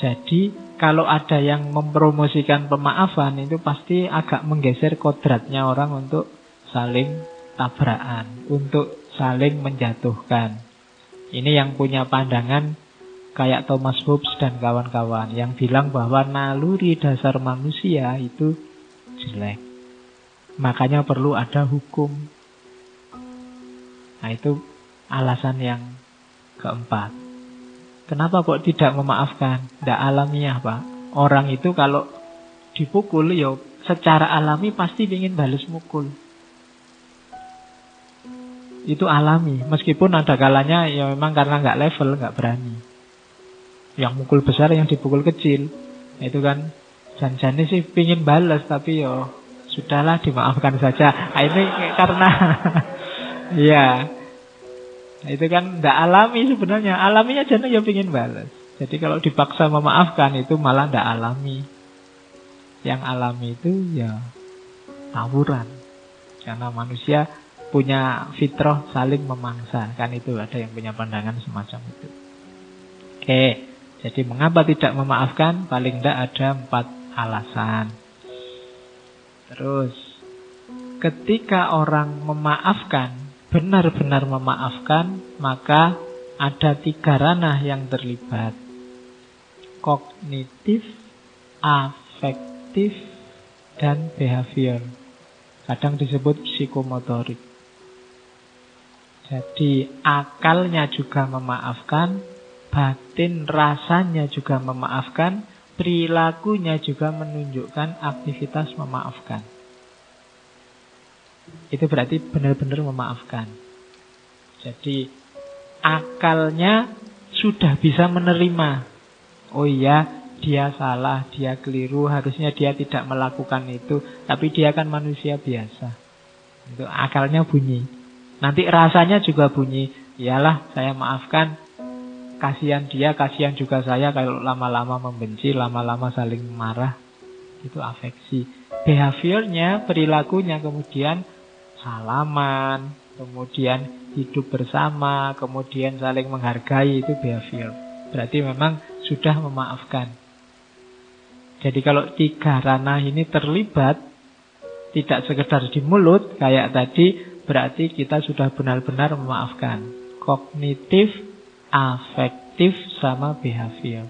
Jadi kalau ada yang mempromosikan pemaafan itu pasti agak menggeser kodratnya orang untuk saling tabrakan, untuk saling menjatuhkan. Ini yang punya pandangan kayak Thomas Hobbes dan kawan-kawan yang bilang bahwa naluri dasar manusia itu jelek. Makanya perlu ada hukum. Nah itu alasan yang keempat. Kenapa kok tidak memaafkan? Tidak alamiah Pak. Orang itu kalau dipukul ya secara alami pasti ingin balas mukul. Itu alami. Meskipun ada kalanya ya memang karena nggak level, nggak berani. Yang mukul besar, yang dipukul kecil. Nah, itu kan jan-jannya sih pingin balas tapi ya sudahlah dimaafkan saja. Nah, ini karena ya itu kan nggak alami sebenarnya. Alaminya jane ya pingin balas. Jadi kalau dipaksa memaafkan itu malah nggak alami. Yang alami itu ya tawuran. Karena manusia punya fitrah saling memangsa. Kan itu ada yang punya pandangan semacam itu. Oke, jadi mengapa tidak memaafkan? Paling tidak ada 4 alasan. Terus ketika orang memaafkan, benar-benar memaafkan, maka ada 3 ranah yang terlibat. Kognitif, afektif, dan behavior. Kadang disebut psikomotorik. Jadi akalnya juga memaafkan, batin rasanya juga memaafkan, perilakunya juga menunjukkan aktivitas memaafkan. Itu berarti benar-benar memaafkan. Jadi akalnya sudah bisa menerima. Oh iya, dia salah, dia keliru, harusnya dia tidak melakukan itu. Tapi dia kan manusia biasa. Itu akalnya bunyi. Nanti rasanya juga bunyi. Iyalah, saya maafkan. Kasihan dia, kasihan juga saya. Kalau lama-lama membenci, lama-lama saling marah. Itu afeksi. Behaviornya, perilakunya kemudian salaman, kemudian hidup bersama, kemudian saling menghargai. Itu behavior. Berarti memang sudah memaafkan. Jadi kalau 3 ranah ini terlibat, tidak sekedar di mulut kayak tadi, berarti kita sudah benar-benar memaafkan. Kognitif, afektif, sama behavior.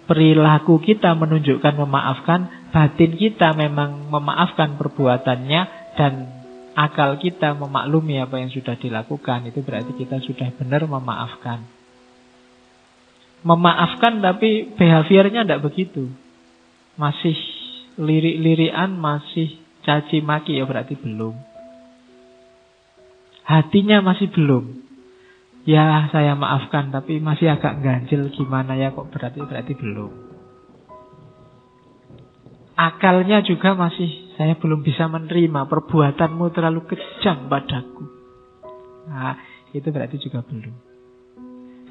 Perilaku kita menunjukkan memaafkan, batin kita memang memaafkan perbuatannya, dan akal kita memaklumi apa yang sudah dilakukan. Itu berarti kita sudah benar memaafkan. Memaafkan tapi behaviornya tidak begitu. Masih lirik-lirikan, masih caci maki, ya berarti belum. Hatinya masih belum. Ya saya maafkan tapi masih agak ganjil gimana ya kok, berarti belum. Akalnya juga masih, saya belum bisa menerima, perbuatanmu terlalu kejam padaku. Nah itu berarti juga belum.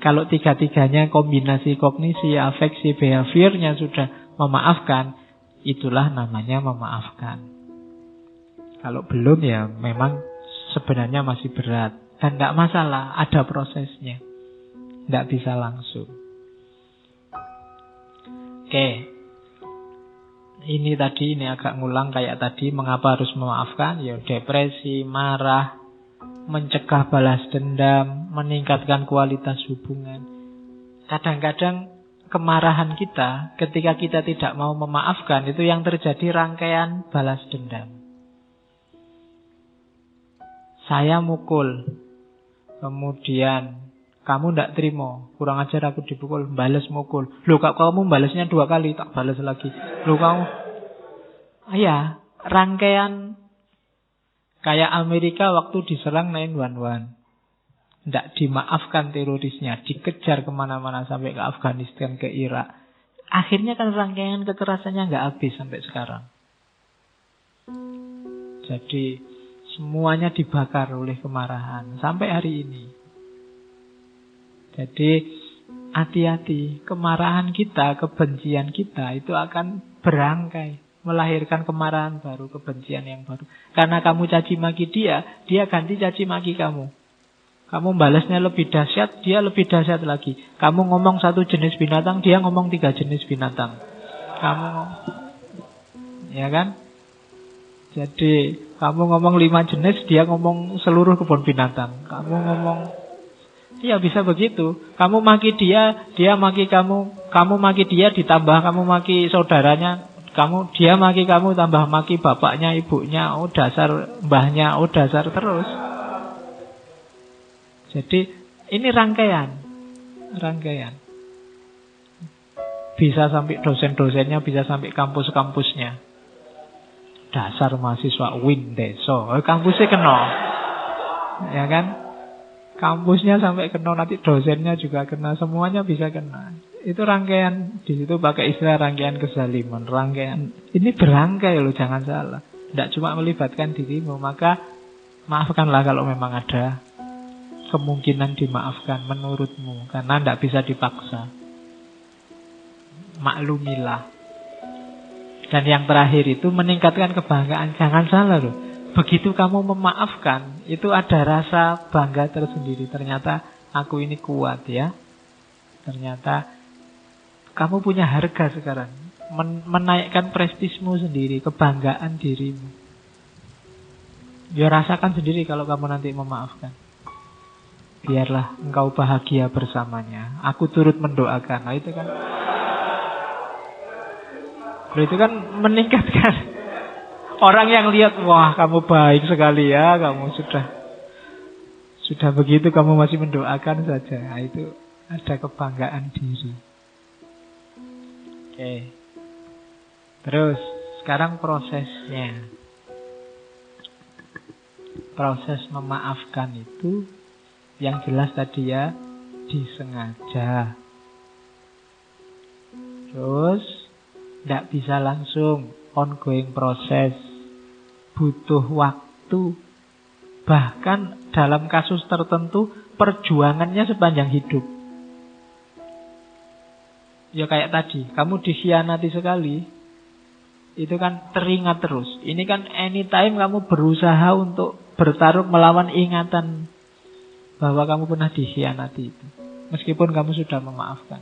Kalau tiga-tiganya kombinasi kognisi, afeksi, behaviornya sudah memaafkan, itulah namanya memaafkan. Kalau belum ya memang sebenarnya masih berat. Dan tidak masalah, ada prosesnya. Tidak bisa langsung. Oke. Ini agak ngulang kayak tadi. Mengapa harus memaafkan? Ya depresi, marah, mencegah balas dendam, meningkatkan kualitas hubungan. Kadang-kadang kemarahan kita ketika kita tidak mau memaafkan, itu yang terjadi rangkaian balas dendam. Saya mukul, kemudian kamu tidak terima, kurang ajar aku dipukul, balas mukul. Loh, kamu balasnya 2 kali, tak balas lagi. Loh kamu, ya rangkaian. Kayak Amerika waktu diserang 9/11. Tidak dimaafkan terorisnya, dikejar kemana-mana sampai ke Afghanistan, ke Irak. Akhirnya kan rangkaian kekerasannya nggak habis sampai sekarang. Jadi semuanya dibakar oleh kemarahan sampai hari ini. Jadi hati-hati, kemarahan kita, kebencian kita itu akan berangkai, melahirkan kemarahan baru, kebencian yang baru. Karena kamu caci maki dia ganti caci maki kamu. Kamu balasnya lebih dahsyat, dia lebih dahsyat lagi. Kamu ngomong 1 jenis binatang, dia ngomong 3 jenis binatang. Ya kan? Jadi kamu ngomong 5 jenis, dia ngomong seluruh kebun binatang. Kamu ngomong, ya bisa begitu. Kamu maki dia maki kamu maki dia ditambah kamu maki saudaranya, dia maki kamu tambah maki bapaknya, ibunya, oh dasar mbahnya, oh dasar terus. Jadi ini rangkaian. Bisa sampai dosen-dosennya, bisa sampai kampus-kampusnya. Dasar mahasiswa Windeso, kampusnya kena. Ya kan? Kampusnya sampai kena, nanti dosennya juga kena, semuanya bisa kena. Itu rangkaian, di situ pakai istilah rangkaian kezaliman, rangkaian. Ini berangkai loh, jangan salah. Tidak cuma melibatkan dirimu, maka maafkanlah kalau memang ada kemungkinan dimaafkan menurutmu, karena tidak bisa dipaksa. Maklumilah. Dan yang terakhir itu meningkatkan kebanggaan. Jangan salah loh, begitu kamu memaafkan, itu ada rasa bangga tersendiri. Ternyata aku ini kuat ya. Ternyata kamu punya harga sekarang. Menaikkan prestismu sendiri, kebanggaan dirimu. Ya rasakan sendiri kalau kamu nanti memaafkan. Biarlah engkau bahagia bersamanya. Aku turut mendoakan. Nah itu kan, itu kan meningkatkan. Orang yang lihat, wah kamu baik sekali ya, kamu sudah begitu kamu masih mendoakan saja. Nah, itu ada kebanggaan diri. Oke. Terus sekarang prosesnya. Proses memaafkan itu yang jelas tadi ya, disengaja. Terus tidak bisa langsung, ongoing proses, butuh waktu. Bahkan dalam kasus tertentu perjuangannya sepanjang hidup. Ya kayak tadi, kamu dikhianati sekali, itu kan teringat terus. Ini kan anytime kamu berusaha untuk bertarung melawan ingatan bahwa kamu pernah dikhianati itu, meskipun kamu sudah memaafkan.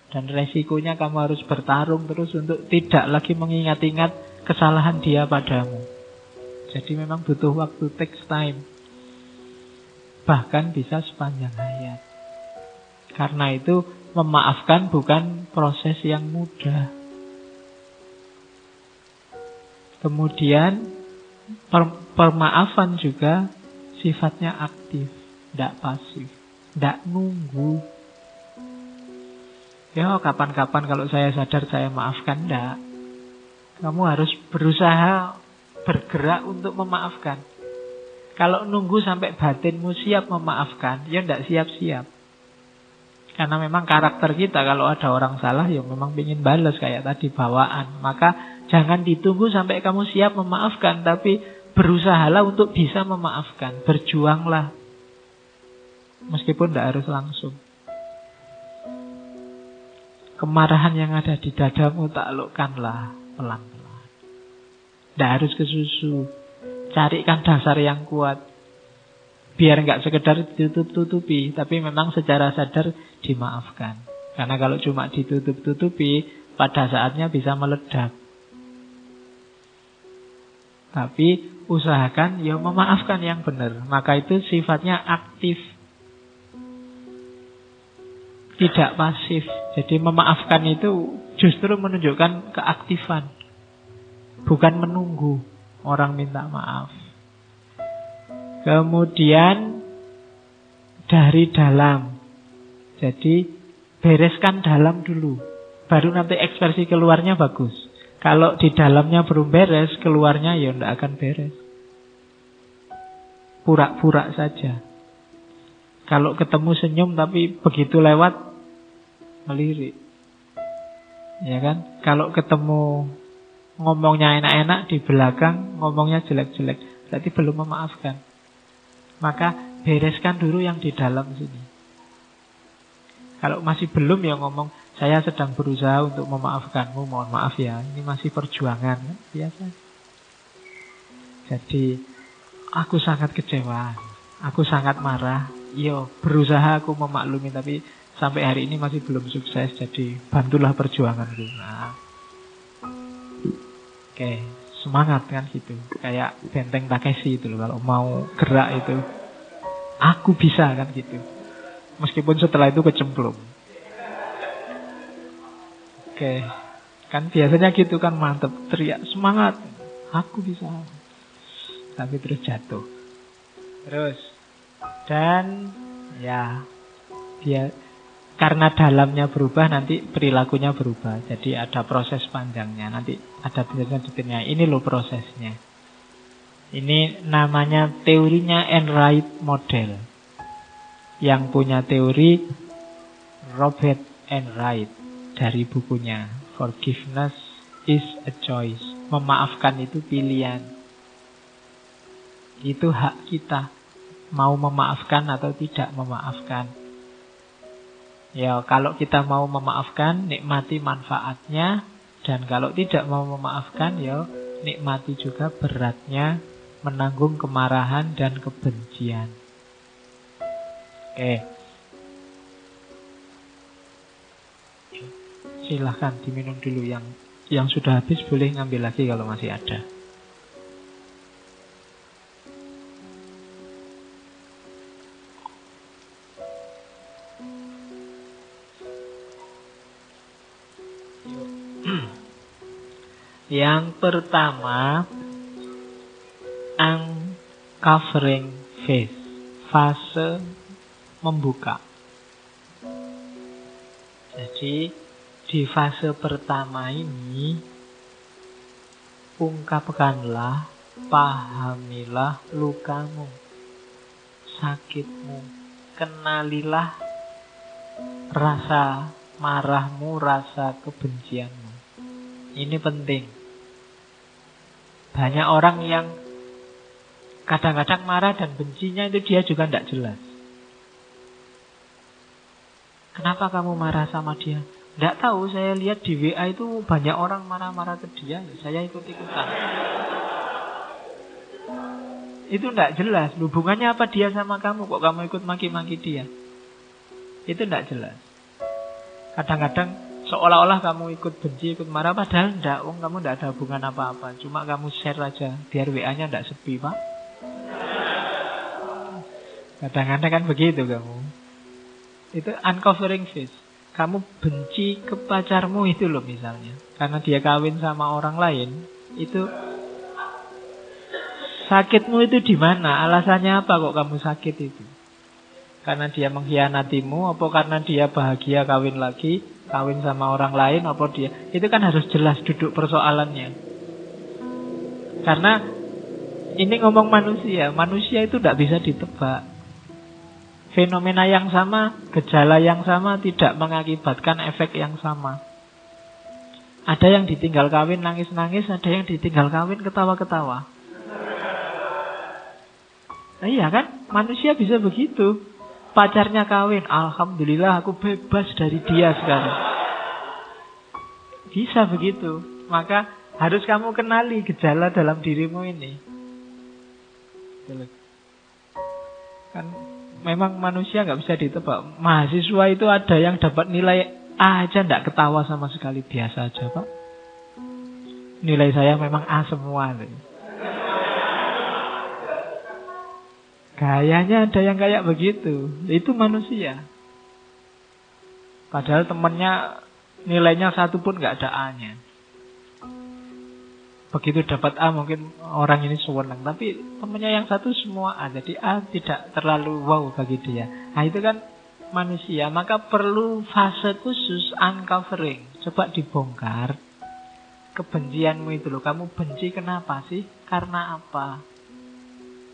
Dan resikonya kamu harus bertarung terus untuk tidak lagi mengingat-ingat kesalahan dia padamu. Jadi memang butuh waktu, takes time. Bahkan bisa sepanjang hayat. Karena itu memaafkan bukan proses yang mudah. Kemudian permaafan juga sifatnya aktif, tidak pasif, tidak nunggu. Ya kapan-kapan kalau saya sadar saya maafkan, tidak. Kamu harus berusaha bergerak untuk memaafkan. Kalau nunggu sampai batinmu siap memaafkan, ya tidak siap-siap. Karena memang karakter kita, kalau ada orang salah ya memang ingin balas kayak tadi, bawaan. Maka jangan ditunggu sampai kamu siap memaafkan, tapi berusahalah untuk bisa memaafkan. Berjuanglah. Meskipun tidak harus langsung. Kemarahan yang ada di dadamu taklukkanlah pelan-pelan. Tidak harus kesusu. Carikan dasar yang kuat. Biar nggak sekedar ditutup-tutupi, tapi memang secara sadar dimaafkan. Karena kalau cuma ditutup-tutupi, pada saatnya bisa meledak. Tapi usahakan ya memaafkan yang benar. Maka itu sifatnya aktif, tidak pasif. Jadi memaafkan itu justru menunjukkan keaktifan, bukan menunggu orang minta maaf. Kemudian dari dalam. Jadi bereskan dalam dulu, baru nanti ekspresi keluarnya bagus. Kalau di dalamnya belum beres, keluarnya ya tidak akan beres. Pura-pura saja. Kalau ketemu senyum tapi begitu lewat melirik. Ya kan? Kalau ketemu ngomongnya enak-enak, di belakang ngomongnya jelek-jelek, berarti belum memaafkan. Maka bereskan dulu yang di dalam sini. Kalau masih belum ya ngomong, saya sedang berusaha untuk memaafkanmu, mohon maaf ya, ini masih perjuangan. Biasa. Jadi aku sangat kecewa, aku sangat marah. Yo, berusaha aku memaklumi, tapi sampai hari ini masih belum sukses. Jadi bantulah perjuanganku. Nah. Oke, semangat kan gitu. Kayak benteng Takeshi itu loh, kalau mau gerak itu. Aku bisa kan gitu. Meskipun setelah itu kecemplung. Oke, kan biasanya gitu kan, mantep, teriak semangat, aku bisa. Tapi terus jatuh. Terus. Dan ya dia karena dalamnya berubah, nanti perilakunya berubah. Jadi ada proses panjangnya. Nanti ada detailnya. Ini loh prosesnya. Ini namanya teorinya Enright Model. Yang punya teori Robert Enright, dari bukunya Forgiveness is a Choice. Memaafkan itu pilihan. Itu hak kita, mau memaafkan atau tidak memaafkan. Ya, kalau kita mau memaafkan, nikmati manfaatnya. Dan kalau tidak mau memaafkan, ya nikmati juga beratnya menanggung kemarahan dan kebencian. Oke. Silahkan diminum dulu. Yang sudah habis boleh ngambil lagi kalau masih ada. Yang pertama, uncovering phase, fase membuka. Jadi di fase pertama ini, ungkapkanlah, pahamilah lukamu, sakitmu, kenalilah rasa marahmu, rasa kebencianmu. Ini penting. Banyak orang yang kadang-kadang marah dan bencinya itu dia juga tidak jelas. Kenapa kamu marah sama dia? Tidak tahu, saya lihat di WA itu banyak orang marah-marah ke dia, saya ikut-ikutan. Itu tidak jelas. Hubungannya apa dia sama kamu? Kok kamu ikut maki-maki dia? Itu tidak jelas. Kadang-kadang seolah-olah kamu ikut benci, ikut marah, padahal tidak. Kamu tidak ada hubungan apa-apa. Cuma kamu share aja, biar WA-nya tidak sepi, Pak. Kadang-kadang kan begitu kamu. Itu uncovering phase. Kamu benci ke pacarmu itu loh misalnya, karena dia kawin sama orang lain. Itu sakitmu itu di mana? Alasannya apa kok kamu sakit itu? Karena dia mengkhianatimu, apa karena dia bahagia kawin lagi, kawin sama orang lain, apa dia? Itu kan harus jelas duduk persoalannya. Karena ini ngomong manusia, manusia itu tidak bisa ditebak. Fenomena yang sama, gejala yang sama tidak mengakibatkan efek yang sama. Ada yang ditinggal kawin nangis-nangis, ada yang ditinggal kawin ketawa-ketawa. Nah, iya kan? Manusia bisa begitu. Pacarnya kawin, alhamdulillah aku bebas dari dia sekarang. Bisa begitu. Maka harus kamu kenali gejala dalam dirimu ini. Kan memang manusia nggak bisa ditebak. Mahasiswa itu ada yang dapat nilai A aja nggak ketawa sama sekali. Biasa aja Pak. Nilai saya memang A semua. Gayanya ada yang kayak begitu. Itu manusia. Padahal temennya nilainya satu pun nggak ada A-nya. Begitu dapat A mungkin orang ini senang. Tapi temennya yang satu semua A. Jadi A tidak terlalu wow bagi dia. Nah itu kan manusia. Maka perlu fase khusus uncovering. Coba dibongkar kebencianmu itu loh. Kamu benci kenapa sih? Karena apa?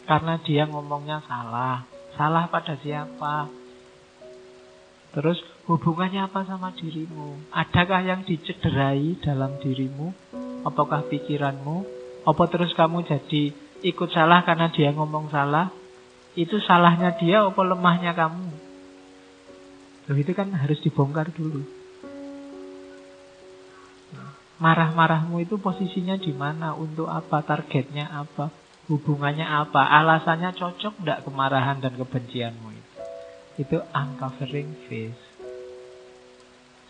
Karena dia ngomongnya salah. Salah pada siapa? Terus hubungannya apa sama dirimu? Adakah yang dicederai dalam dirimu? Apakah pikiranmu? Apa terus kamu jadi ikut salah karena dia ngomong salah? Itu salahnya dia apa lemahnya kamu? Loh itu kan harus dibongkar dulu. Marah-marahmu itu posisinya di mana? Untuk apa? Targetnya apa? Hubungannya apa? Alasannya cocok enggak kemarahan dan kebencianmu itu? Itu uncovering phase.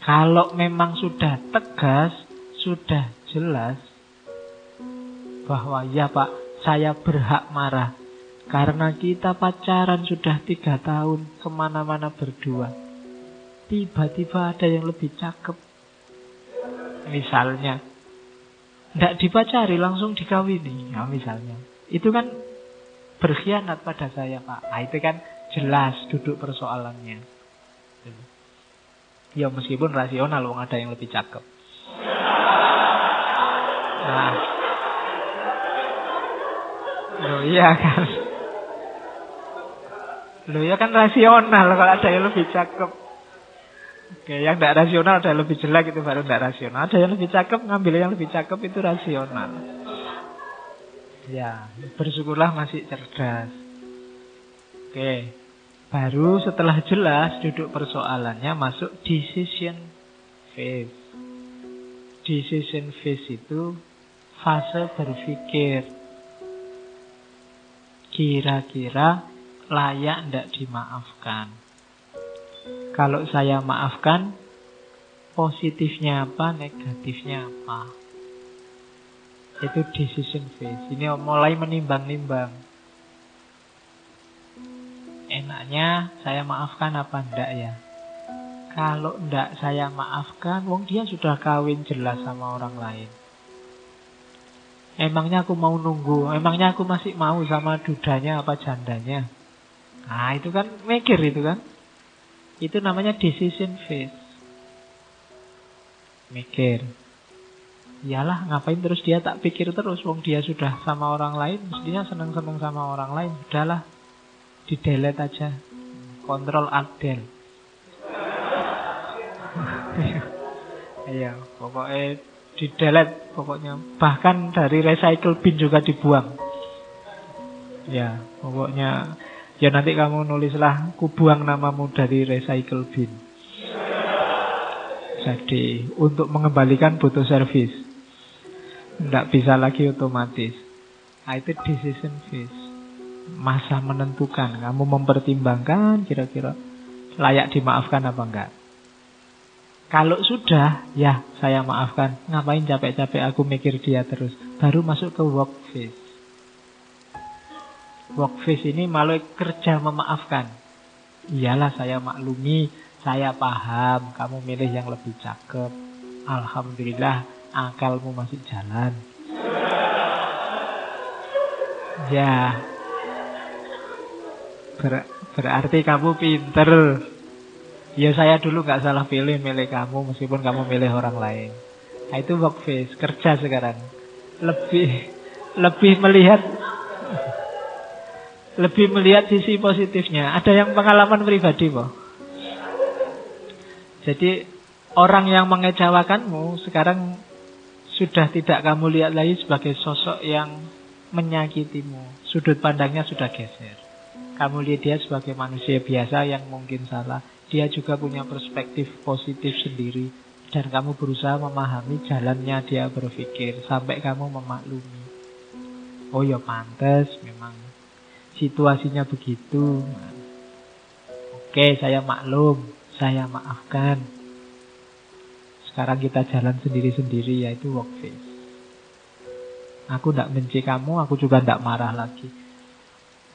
Kalau memang sudah tegas, sudah jelas bahwa ya Pak, saya berhak marah karena kita pacaran sudah 3 tahun, kemana-mana berdua. Tiba-tiba ada yang lebih cakep. Misalnya tidak dipacari, langsung dikawini. Ya misalnya itu kan berkhianat pada saya Pak. Nah, itu kan jelas duduk persoalannya. Ya meskipun rasional, wong ada yang lebih cakep. Nah, loh iya kan. Loh ya kan rasional kalau ada yang lebih cakep. Oke, yang tidak rasional ada yang lebih jelek itu baru tidak rasional. Ada yang lebih cakep, ngambil yang lebih cakep itu rasional. Ya, bersyukurlah masih cerdas. Oke, baru setelah jelas duduk persoalannya masuk decision phase. Decision phase itu fase berpikir. Kira-kira layak tidak dimaafkan? Kalau saya maafkan, positifnya apa, negatifnya apa? Itu decision phase. Ini mulai menimbang-nimbang. Enaknya saya maafkan apa enggak ya? Kalau enggak saya maafkan, wong dia sudah kawin jelas sama orang lain. Emangnya aku mau nunggu? Emangnya aku masih mau sama dudanya apa jandanya? Nah itu kan mikir itu kan. Itu namanya decision phase. Mikir. Iyalah ngapain terus dia tak pikir terus. Wong dia sudah sama orang lain, mestinya seneng-seneng sama orang lain. Udahlah, di delete aja. Control Alt Del. Iya, pokoknya di delete pokoknya. Bahkan dari recycle bin juga dibuang. Ya, pokoknya ya nanti kamu nulislah ku buang namamu dari recycle bin. Jadi untuk mengembalikan butuh servis. Tidak bisa lagi otomatis. Nah, itu decision phase. Masa menentukan. Kamu mempertimbangkan kira-kira layak dimaafkan apa enggak. Kalau sudah, ya saya maafkan. Ngapain capek-capek aku mikir dia terus. Baru masuk ke work phase. Work phase ini malah kerja memaafkan. Iyalah saya maklumi, saya paham kamu milih yang lebih cakep. Alhamdulillah akalmu masih jalan. Ya, berarti kamu pinter. Ya saya dulu gak salah milih kamu meskipun kamu milih orang lain. Nah itu work phase, kerja sekarang. Lebih melihat sisi positifnya. Ada yang pengalaman pribadi kok. Jadi orang yang mengecewakanmu sekarang sudah tidak kamu lihat lagi sebagai sosok yang menyakitimu. Sudut pandangnya sudah geser. Kamu lihat dia sebagai manusia biasa yang mungkin salah. Dia juga punya perspektif positif sendiri. Dan kamu berusaha memahami jalannya dia berpikir sampai kamu memaklumi. Oh ya pantes, memang situasinya begitu. Oke, saya maklum, saya maafkan. Sekarang kita jalan sendiri-sendiri, yaitu work face. Aku tidak benci kamu, aku juga tidak marah lagi.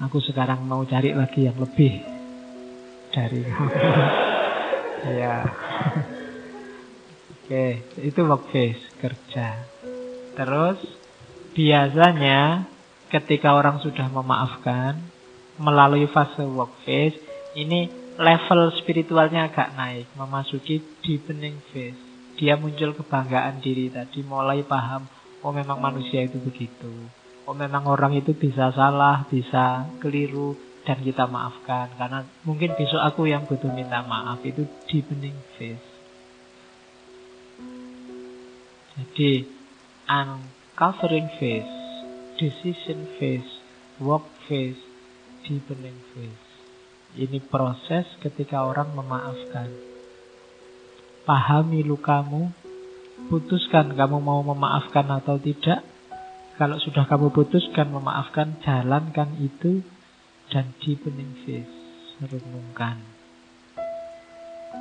Aku sekarang mau cari lagi yang lebih dari kamu. Ya. Oke, itu work face, kerja. Terus biasanya ketika orang sudah memaafkan melalui fase work face, ini level spiritualnya agak naik, memasuki deepening phase. Dia muncul kebanggaan diri tadi, mulai paham, oh memang manusia itu begitu. Oh memang orang itu bisa salah, bisa keliru, dan kita maafkan. Karena mungkin besok aku yang butuh minta maaf. Itu deepening phase. Jadi uncovering phase, decision phase, work phase, deepening phase. Ini proses ketika orang memaafkan. Pahami lukamu, putuskan kamu mau memaafkan atau tidak. Kalau sudah kamu putuskan memaafkan, jalankan itu. Dan deepening phase, renungkan,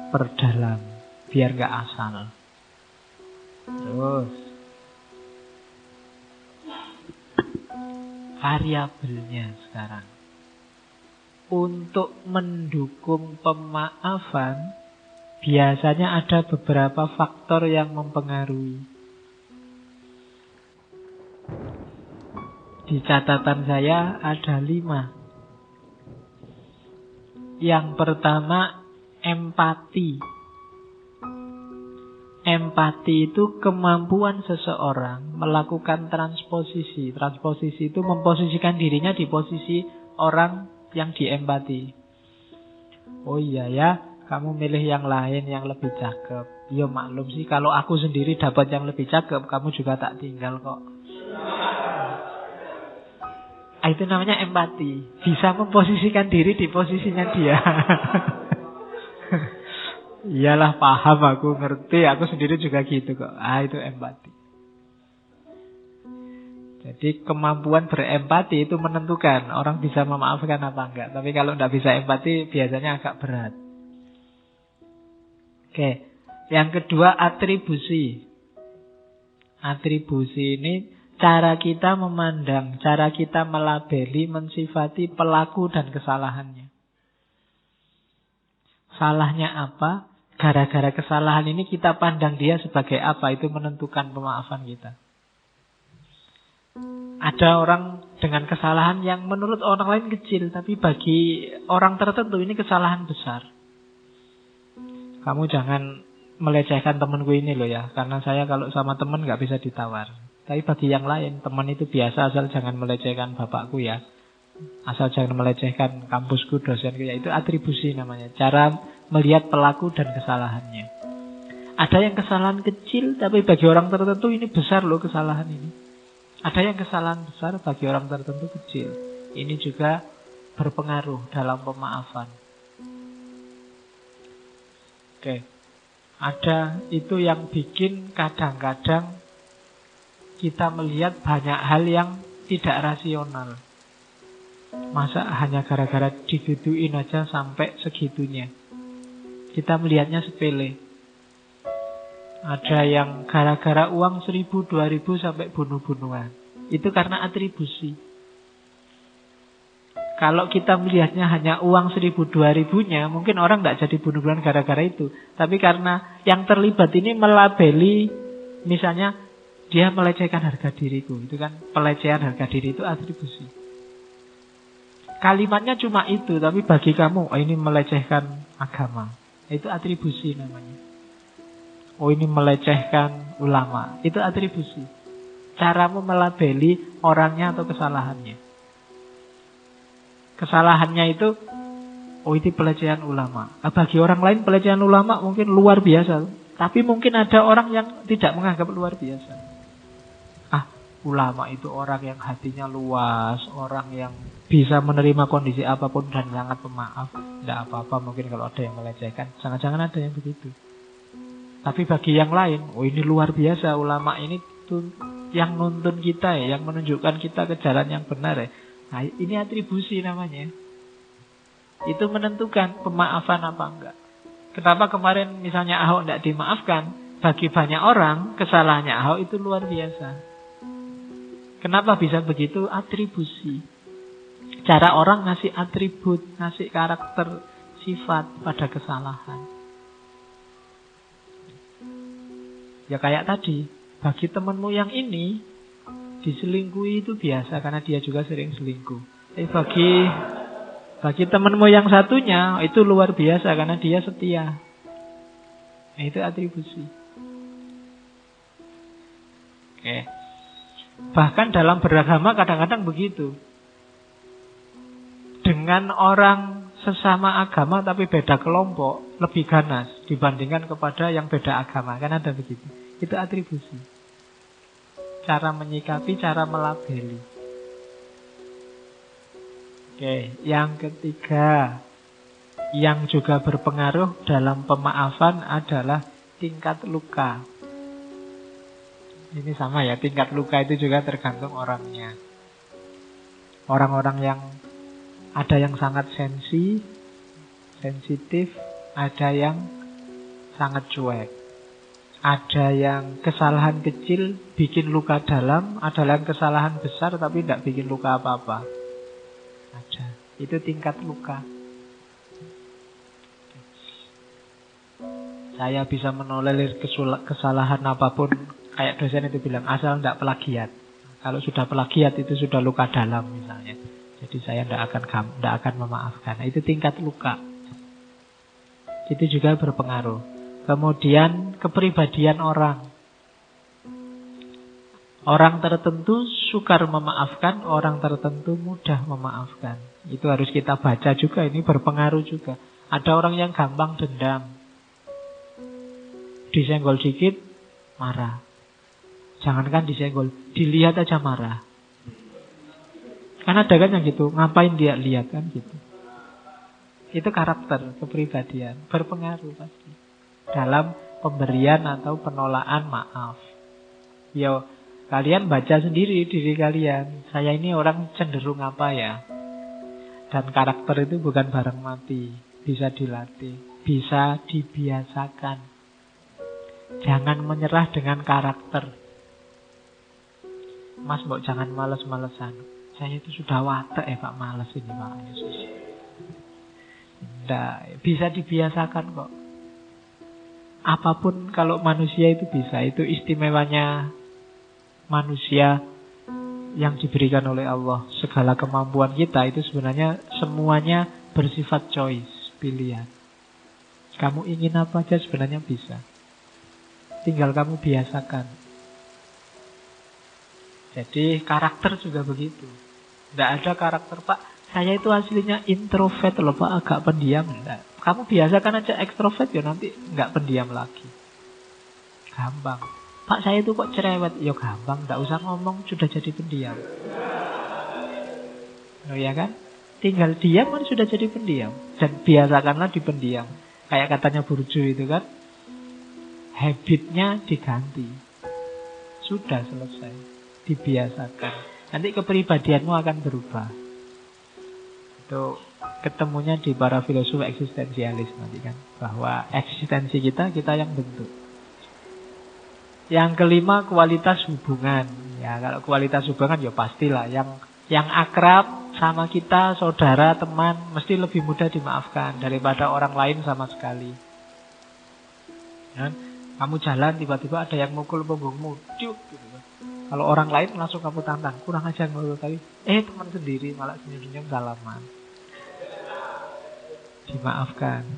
perdalam, biar gak asal. Terus variabelnya sekarang. Untuk mendukung pemaafan, biasanya ada beberapa faktor yang mempengaruhi. Di catatan saya ada 5. Yang pertama, empati. Empati itu kemampuan seseorang melakukan transposisi. Transposisi itu memposisikan dirinya di posisi orang yang diempati. Oh iya ya, kamu milih yang lain yang lebih cakep. Ya maklum sih, kalau aku sendiri dapat yang lebih cakep, kamu juga tak tinggal kok. Itu namanya empati. Bisa memposisikan diri di posisinya dia. Iyalah, paham, aku ngerti, aku sendiri juga gitu kok. Itu empati. Jadi kemampuan berempati itu menentukan orang bisa memaafkan apa enggak. Tapi kalau tidak bisa empati biasanya agak berat. Oke, yang kedua atribusi. Atribusi ini cara kita memandang, cara kita melabeli, mensifati pelaku dan kesalahannya. Salahnya apa? Gara-gara kesalahan ini kita pandang dia sebagai apa? Itu menentukan pemaafan kita. Ada orang dengan kesalahan yang menurut orang lain kecil, tapi bagi orang tertentu ini kesalahan besar. Kamu jangan melecehkan temanku ini loh ya, karena saya kalau sama teman gak bisa ditawar. Tapi bagi yang lain, teman itu biasa, asal jangan melecehkan bapakku ya. Asal jangan melecehkan kampusku, dosenku ya. Itu atribusi namanya. Cara melihat pelaku dan kesalahannya. Ada yang kesalahan kecil, tapi bagi orang tertentu ini besar loh kesalahan ini. Ada yang kesalahan besar, bagi orang tertentu kecil. Ini juga berpengaruh dalam pemaafan. Oke. Ada itu yang bikin kadang-kadang kita melihat banyak hal yang tidak rasional. Masa hanya gara-gara digituin aja sampai segitunya. Kita melihatnya sepele. Ada yang gara-gara uang 1.000, 2.000 sampai bunuh-bunuhan. Itu karena atribusi. Kalau kita melihatnya hanya uang 1.000, 2.000-nya, mungkin orang tidak jadi bunuh-bunuhan gara-gara itu. Tapi karena yang terlibat ini melabeli, misalnya dia melecehkan harga diriku. Itu kan pelecehan harga diri, itu atribusi. Kalimatnya cuma itu, tapi bagi kamu, ini melecehkan agama. Itu atribusi namanya. Ini melecehkan ulama. Itu atribusi. Caramu melabeli orangnya atau kesalahannya. Kesalahannya itu, itu pelecehan ulama. Bagi orang lain pelecehan ulama mungkin luar biasa. Tapi mungkin ada orang yang tidak menganggap luar biasa. Ulama itu orang yang hatinya luas, orang yang bisa menerima kondisi apapun dan sangat pemaaf. Tidak apa-apa mungkin kalau ada yang melecehkan. Jangan-jangan ada yang begitu. Tapi bagi yang lain, oh ini luar biasa, ulama ini tuh yang nuntun kita ya, yang menunjukkan kita ke jalan yang benar ya. Nah, ini atribusi namanya. Itu menentukan pemaafan apa enggak. Kenapa kemarin misalnya Ahok tidak dimaafkan? Bagi banyak orang, kesalahannya Ahok itu luar biasa. Kenapa bisa begitu? Atribusi. Cara orang ngasih atribut, ngasih karakter, sifat pada kesalahan. Ya kayak tadi, bagi temanmu yang ini, diselingkuhi itu biasa karena dia juga sering selingkuh. Tapi bagi temanmu yang satunya, itu luar biasa karena dia setia. Nah, itu atribusi. Oke. Bahkan dalam beragama kadang-kadang begitu. Dengan orang sesama agama tapi beda kelompok, lebih ganas dibandingkan kepada yang beda agama. Kan ada begitu. Itu atribusi. Cara menyikapi, cara melabeli. Oke, yang ketiga, yang juga berpengaruh dalam pemaafan adalah tingkat luka. Ini sama ya, tingkat luka itu juga tergantung orangnya. Orang-orang yang ada yang sangat sensitif, ada yang sangat cuek. Ada yang kesalahan kecil bikin luka dalam, ada yang kesalahan besar tapi tidak bikin luka apa-apa. Ada. Itu tingkat luka. Saya bisa menolerir kesalahan apapun, kayak dosen itu bilang, asal tidak plagiat. Kalau sudah plagiat itu sudah luka dalam misalnya. Jadi saya tidak akan memaafkan. Nah, itu tingkat luka. Itu juga berpengaruh. Kemudian kepribadian orang. Orang tertentu sukar memaafkan, orang tertentu mudah memaafkan. Itu harus kita baca juga, ini berpengaruh juga. Ada orang yang gampang dendam. Disenggol dikit, marah. Jangankan disenggol, dilihat aja marah. Kan ada kan yang gitu, ngapain dia lihat kan gitu. Itu karakter, kepribadian, berpengaruh pasti dalam pemberian atau penolakan maaf. Yo, kalian baca sendiri diri kalian. Saya ini orang cenderung apa ya? Dan karakter itu bukan barang mati, bisa dilatih, bisa dibiasakan. Jangan menyerah dengan karakter. Mas, mbok jangan males-malesan. Saya itu sudah watek Pak, males ini Pak Yesus. Tidak, bisa dibiasakan kok. Apapun kalau manusia itu bisa. Itu istimewanya manusia yang diberikan oleh Allah. Segala kemampuan kita itu sebenarnya semuanya bersifat choice, pilihan. Kamu ingin apa aja sebenarnya bisa. Tinggal kamu biasakan. Jadi karakter juga begitu. Tidak ada karakter, Pak, saya itu aslinya introvert loh Pak, agak pendiam. Enggak. Kamu biasakan aja ekstrovert ya, nanti nggak pendiam lagi. Gampang. Pak, saya itu kok cerewet. Ya gampang, nggak usah ngomong, sudah jadi pendiam. Oh ya kan? Tinggal diam kan sudah jadi pendiam. Dan biasakanlah di pendiam. Kayak katanya Burju itu kan, habitnya diganti. Sudah selesai. Dibiasakan. Nanti kepribadianmu akan berubah. Itu ketemunya di para filosof eksistensialis nanti kan, bahwa eksistensi kita yang bentuk. Yang kelima, kualitas hubungan. Ya kalau kualitas hubungan ya pastilah yang akrab sama kita, saudara, teman, mesti lebih mudah dimaafkan daripada orang lain sama sekali. Ya, kamu jalan tiba-tiba ada yang mukul punggungmu, ciuk gitu kan. Kalau orang lain langsung kamu tantang, kurang aja ngobrol tadi. Teman sendiri malah senyum-senyum salaman. Dimaafkan.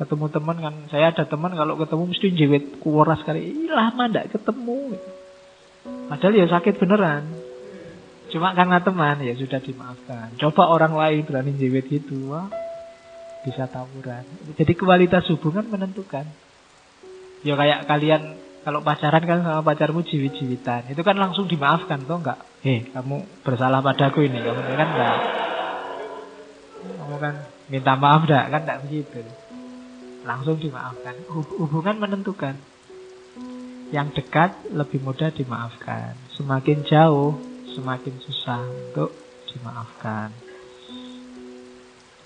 Ketemu teman kan, saya ada teman kalau ketemu mesti jewet kuoras sekali. Lama ndak ketemu. Padahal ya sakit beneran. Cuma karena teman ya sudah dimaafkan. Coba orang lain berani jewet gitu, wah, bisa tawuran. Jadi kualitas hubungan menentukan. Ya kayak kalian kalau pacaran kan sama pacarmu jiwit-jiwitan, itu kan langsung dimaafkan toh enggak? Kamu bersalah padaku ini, kamu kan enggak. Kamu kan minta maaf dah, kan enggak begitu. langsung dimaafkan. Hubungan menentukan. Yang dekat lebih mudah dimaafkan. Semakin jauh, semakin susah untuk dimaafkan.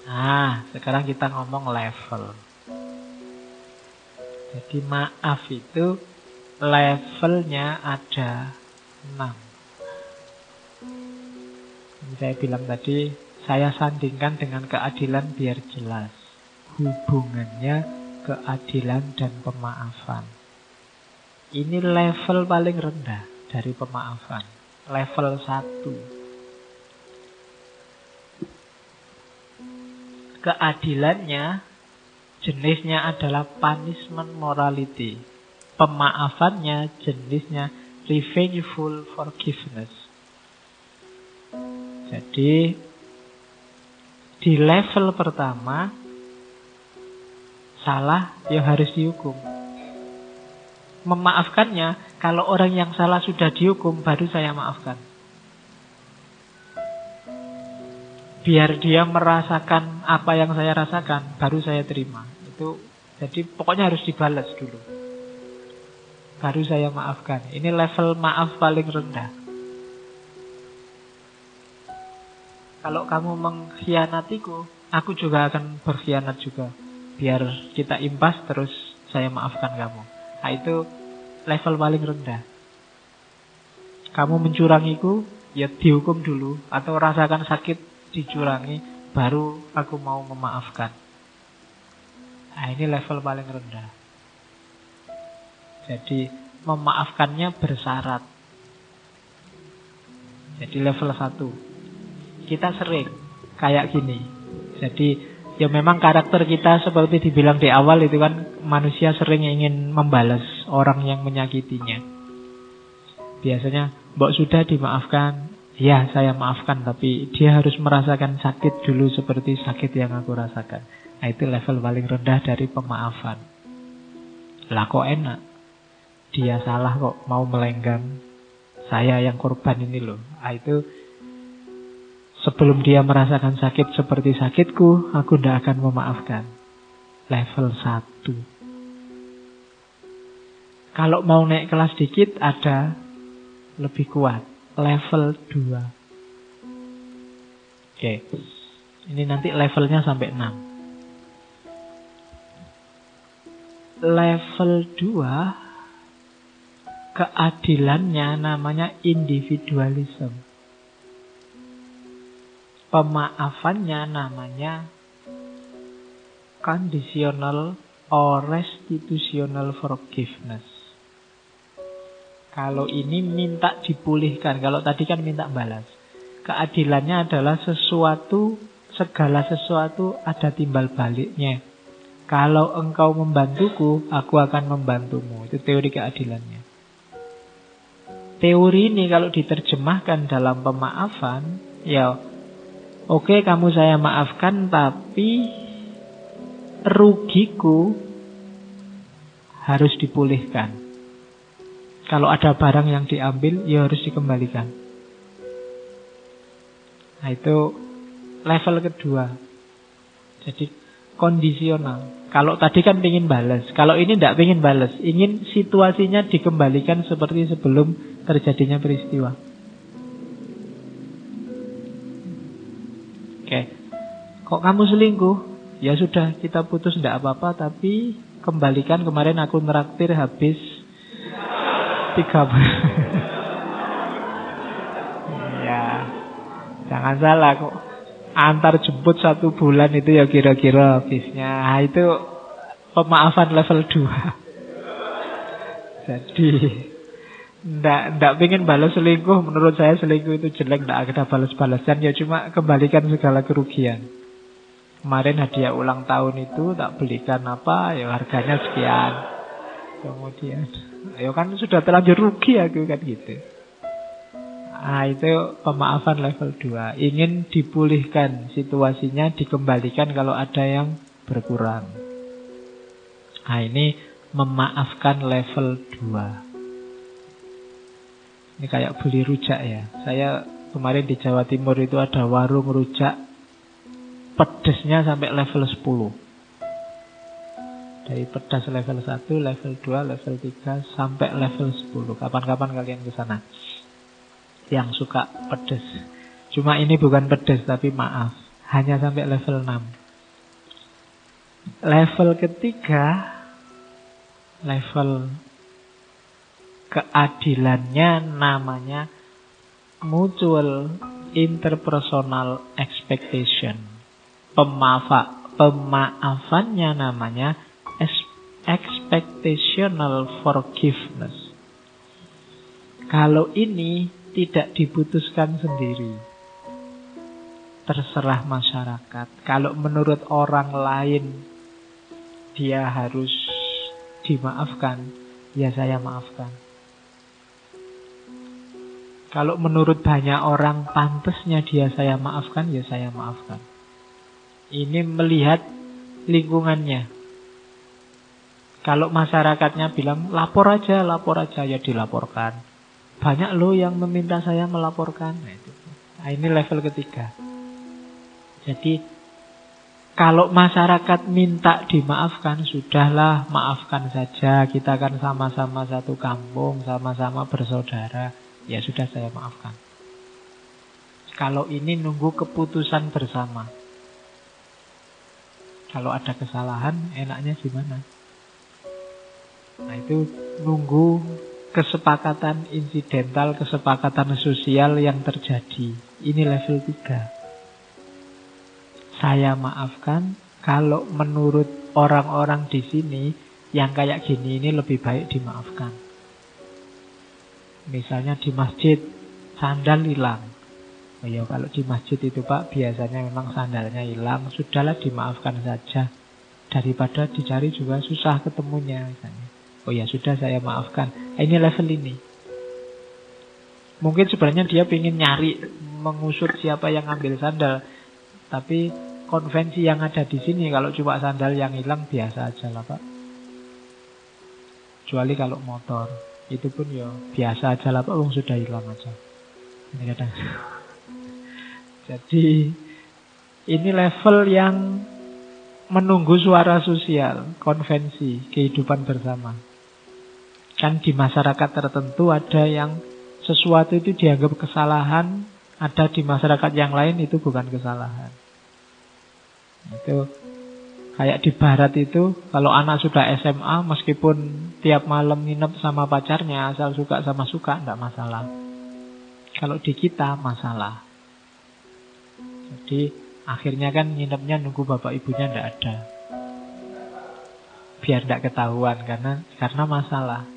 Nah, sekarang kita ngomong level. Jadi maaf itu levelnya ada 6. Yang saya bilang tadi, saya sandingkan dengan keadilan biar jelas. Hubungannya keadilan dan pemaafan. Ini level paling rendah dari pemaafan. Level 1. Keadilannya jenisnya adalah punishment morality. Pemaafannya jenisnya revengeful forgiveness. Jadi di level pertama salah yang harus dihukum. Memaafkannya, kalau orang yang salah sudah dihukum, baru saya maafkan. Biar dia merasakan apa yang saya rasakan, baru saya terima. Itu jadi pokoknya harus dibalas dulu. Baru saya maafkan. Ini level maaf paling rendah. Kalau kamu mengkhianatiku, aku juga akan berkhianat juga. Biar kita impas terus saya maafkan kamu. Nah itu level paling rendah. Kamu mencurangiku, ya dihukum dulu. Atau rasakan sakit dicurangi, baru aku mau memaafkan. Nah ini level paling rendah. Jadi memaafkannya bersyarat. Jadi level 1. Kita sering kayak gini. Jadi ya memang karakter kita seperti dibilang di awal itu kan, manusia sering ingin membalas orang yang menyakitinya. Biasanya, mbok sudah dimaafkan. Ya saya maafkan, tapi dia harus merasakan sakit dulu seperti sakit yang aku rasakan. Nah itu level paling rendah dari pemaafan. Lah kok enak, dia salah kok mau melenggang, saya yang korban ini loh. Nah itu sebelum dia merasakan sakit seperti sakitku, aku tidak akan memaafkan. Level 1. Kalau mau naik kelas dikit, ada lebih kuat. Level 2. Oke. Ini nanti levelnya sampai 6. Level 2, keadilannya namanya individualism. Pemaafannya namanya conditional or restitutional forgiveness. Kalau ini minta dipulihkan, kalau tadi kan minta balas. Keadilannya adalah sesuatu, segala sesuatu ada timbal baliknya. Kalau engkau membantuku, aku akan membantumu. Itu teori keadilannya. Teori ini kalau diterjemahkan dalam pemaafan, ya oke, kamu saya maafkan, tapi rugiku harus dipulihkan. Kalau ada barang yang diambil, ya harus dikembalikan. Nah itu level kedua. Jadi kondisional. Kalau tadi kan ingin balas, kalau ini tidak ingin balas, ingin situasinya dikembalikan seperti sebelum terjadinya peristiwa. Oke. Kok kamu selingkuh? Ya sudah, kita putus tidak apa-apa, tapi kembalikan kemarin aku neraktir habis 3 ya, jangan salah kok. Antar jemput 1 bulan itu ya kira-kira habisnya. Nah, itu pemaafan level 2. Jadi ndak pengen balas selingkuh. Menurut saya selingkuh itu jelek, ndak ada balas-balasan. Ya cuma kembalikan segala kerugian. Kemarin hadiah ulang tahun itu tak belikan apa, ya harganya sekian. Kemudian ya kan sudah terlanjur rugi aku kan gitu. Nah itu pemaafan level 2. Ingin dipulihkan situasinya, dikembalikan kalau ada yang berkurang. Nah ini memaafkan level 2. Ini kayak beli rujak ya. Saya kemarin di Jawa Timur itu ada warung rujak, pedesnya sampai level 10. Dari pedas level 1, level 2, level 3 sampai level 10. Kapan-kapan kalian ke sana yang suka pedas. Cuma ini bukan pedas, tapi maaf, hanya sampai level 6. Level ketiga, level keadilannya namanya mutual interpersonal expectation. Pemaafannya namanya expectational forgiveness. Kalau ini tidak diputuskan sendiri, terserah masyarakat. Kalau menurut orang lain dia harus dimaafkan, ya saya maafkan. Kalau menurut banyak orang pantasnya dia saya maafkan, ya saya maafkan. Ini melihat lingkungannya. Kalau masyarakatnya bilang lapor aja, ya dilaporkan. Banyak loh yang meminta saya melaporkan. Nah, ini level ketiga. Jadi kalau masyarakat minta dimaafkan, sudahlah, maafkan saja. Kita kan sama-sama satu kampung, sama-sama bersaudara. Ya sudah, saya maafkan. Kalau ini nunggu keputusan bersama. Kalau ada kesalahan, enaknya gimana? Nah, itu nunggu kesepakatan insidental, kesepakatan sosial yang terjadi. Ini level 3. Saya maafkan kalau menurut orang-orang di sini yang kayak gini ini lebih baik dimaafkan. Misalnya di masjid sandal hilang. Oh ya, kalau di masjid itu Pak biasanya memang sandalnya hilang, sudahlah dimaafkan saja. Daripada dicari juga susah ketemunya misalnya. Oh ya sudah, saya maafkan. Ini level ini. Mungkin sebenarnya dia ingin nyari, mengusut siapa yang ambil sandal. Tapi konvensi yang ada di sini kalau cuma sandal yang hilang biasa aja lah Pak. Kecuali kalau motor, itu pun ya biasa aja lah Pak, sudah hilang aja. Ini kadang. Jadi ini level yang menunggu suara sosial, konvensi, kehidupan bersama. Kan di masyarakat tertentu ada yang sesuatu itu dianggap kesalahan, ada di masyarakat yang lain itu bukan kesalahan. Itu kayak di barat itu, kalau anak sudah SMA, meskipun tiap malam nginep sama pacarnya, asal suka sama suka, enggak masalah. Kalau di kita, masalah. Jadi akhirnya kan nginepnya nunggu bapak ibunya enggak ada. Biar enggak ketahuan, karena masalah.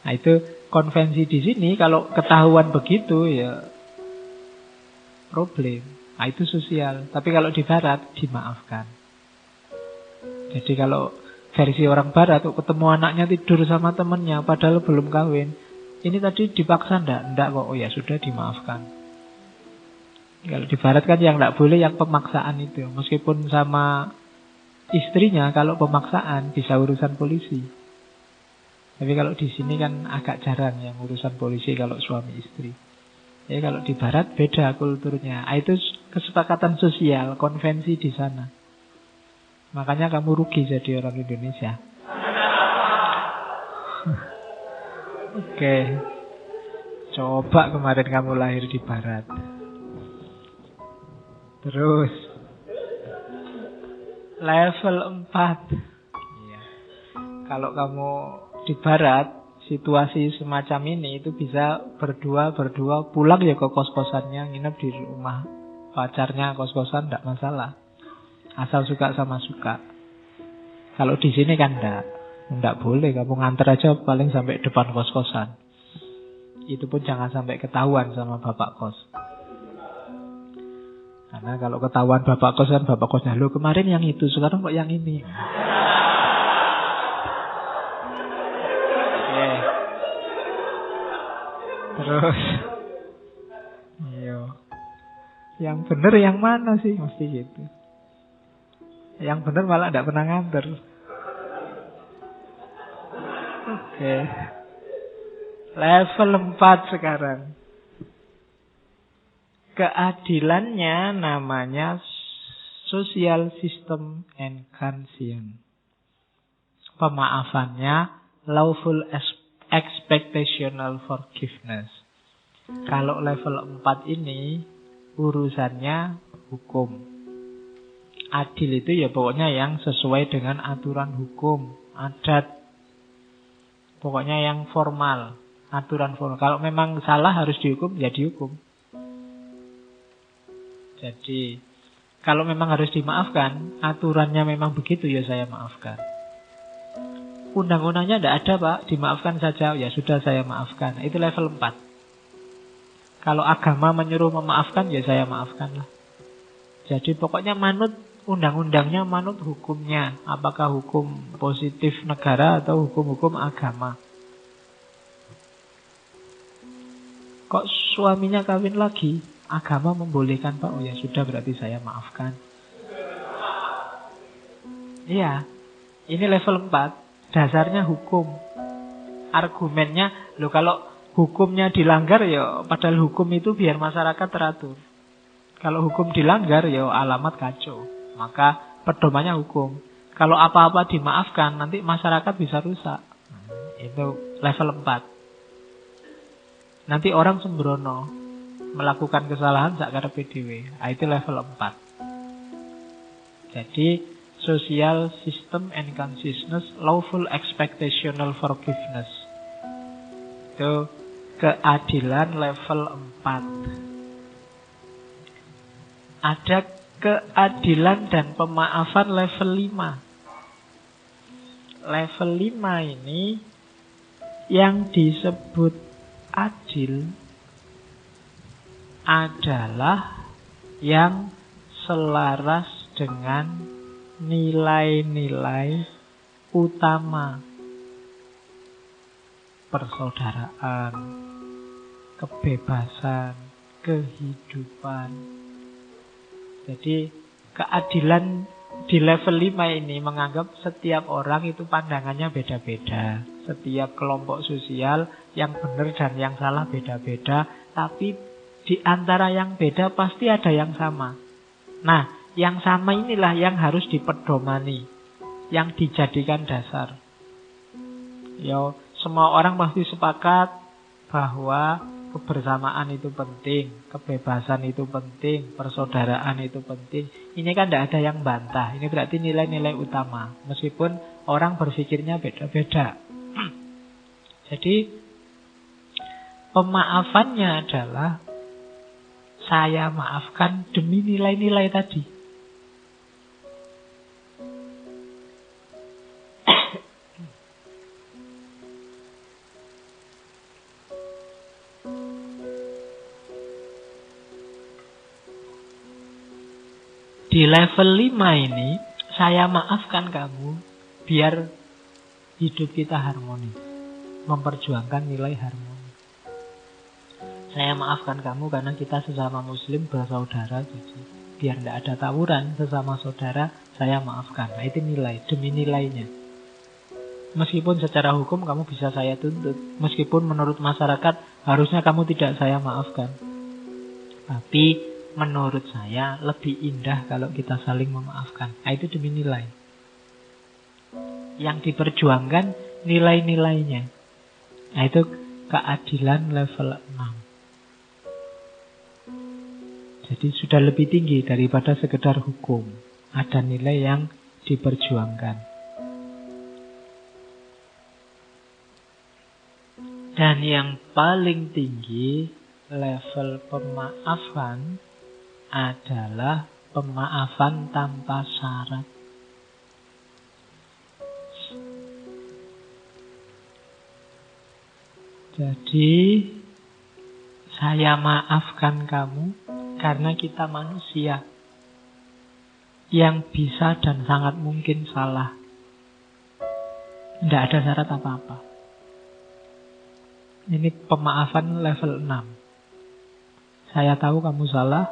Nah itu konvensi di sini, kalau ketahuan begitu ya problem. Nah itu sosial. Tapi kalau di barat, dimaafkan. Jadi kalau versi orang barat, ketemu anaknya tidur sama temennya padahal belum kawin, ini tadi dipaksa enggak kok. Oh ya sudah, dimaafkan. Kalau di barat kan yang enggak boleh yang pemaksaan itu. Meskipun sama istrinya, kalau pemaksaan bisa urusan polisi. Tapi kalau di sini kan agak jarang yang urusan polisi kalau suami istri. Ya kalau di barat beda kulturnya. Itu kesepakatan sosial, konvensi di sana. Makanya kamu rugi jadi orang Indonesia. Oke. Coba kemarin kamu lahir di barat. Terus level 4. Iya. Kalau kamu di barat, situasi semacam ini itu bisa berdua pulang ya ke kos-kosannya, nginep di rumah pacarnya, kos-kosan enggak masalah. Asal suka sama suka. Kalau di sini kan enggak boleh, kamu nganter aja paling sampai depan kos-kosan. Itu pun jangan sampai ketahuan sama bapak kos. Karena kalau ketahuan bapak kos kan bapak kosnya, "Loh kemarin yang itu, sekarang kok yang ini?" Terus iya, yang bener yang mana sih, mesti gitu. Yang bener malah tidak pernah nganter. Oke. Level 4 sekarang. Keadilannya namanya social system and conscience. pemaafannya lawful expectational forgiveness. Kalau level 4 ini urusannya hukum. Adil itu ya pokoknya yang sesuai dengan aturan hukum, adat. Pokoknya yang formal, aturan formal. Kalau memang salah harus dihukum, ya dihukum. Jadi kalau memang harus dimaafkan, aturannya memang begitu, ya saya maafkan. Undang-undangnya tidak ada Pak, dimaafkan saja, ya sudah saya maafkan. Itu level 4. Kalau agama menyuruh memaafkan, ya saya maafkan lah. Jadi pokoknya manut undang-undangnya, manut hukumnya. Apakah hukum positif negara atau hukum-hukum agama. Kok suaminya kawin lagi, agama membolehkan Pak, oh ya sudah berarti saya maafkan. Iya, ini level 4. Dasarnya hukum. Argumennya, loh kalau hukumnya dilanggar ya padahal hukum itu biar masyarakat teratur. Kalau hukum dilanggar ya alamat kacau. Maka pedomannya hukum. Kalau apa-apa dimaafkan nanti masyarakat bisa rusak. Itu level 4. Nanti orang sembrono melakukan kesalahan sak karepe dhewe. Itu level 4. Jadi social system and consciousness, lawful expectational forgiveness. Itu keadilan level 4. Ada keadilan dan pemaafan level 5. Level 5 ini yang disebut adil adalah yang selaras dengan nilai-nilai utama persaudaraan, kebebasan, kehidupan. Jadi keadilan di level 5 ini menganggap setiap orang itu pandangannya beda-beda. Setiap kelompok sosial yang benar dan yang salah beda-beda. Tapi di antara yang beda pasti ada yang sama. Nah, yang sama inilah yang harus dipedomani, yang dijadikan dasar. Ya, semua orang pasti sepakat bahwa kebersamaan itu penting, kebebasan itu penting, persaudaraan itu penting. Ini kan tidak ada yang bantah. Ini berarti nilai-nilai utama, meskipun orang berpikirnya beda-beda. Jadi pemaafannya adalah saya maafkan demi nilai-nilai tadi. Di level 5 ini, saya maafkan kamu biar hidup kita harmonis. Memperjuangkan nilai harmonis. Saya maafkan kamu karena kita sesama muslim bersaudara. Jadi biar tidak ada tawuran sesama saudara, saya maafkan. Nah itu nilai, demi nilainya. Meskipun secara hukum kamu bisa saya tuntut. Meskipun menurut masyarakat harusnya kamu tidak saya maafkan. Tapi menurut saya lebih indah kalau kita saling memaafkan. Nah, itu demi nilai. Yang diperjuangkan nilai-nilainya. Nah, itu keadilan level 6. Jadi sudah lebih tinggi daripada sekedar hukum. Ada nilai yang diperjuangkan. Dan yang paling tinggi level pemaafan adalah pemaafan tanpa syarat. Jadi saya maafkan kamu karena kita manusia yang bisa dan sangat mungkin salah. Tidak ada syarat apa-apa. Ini pemaafan level 6. Saya tahu kamu salah.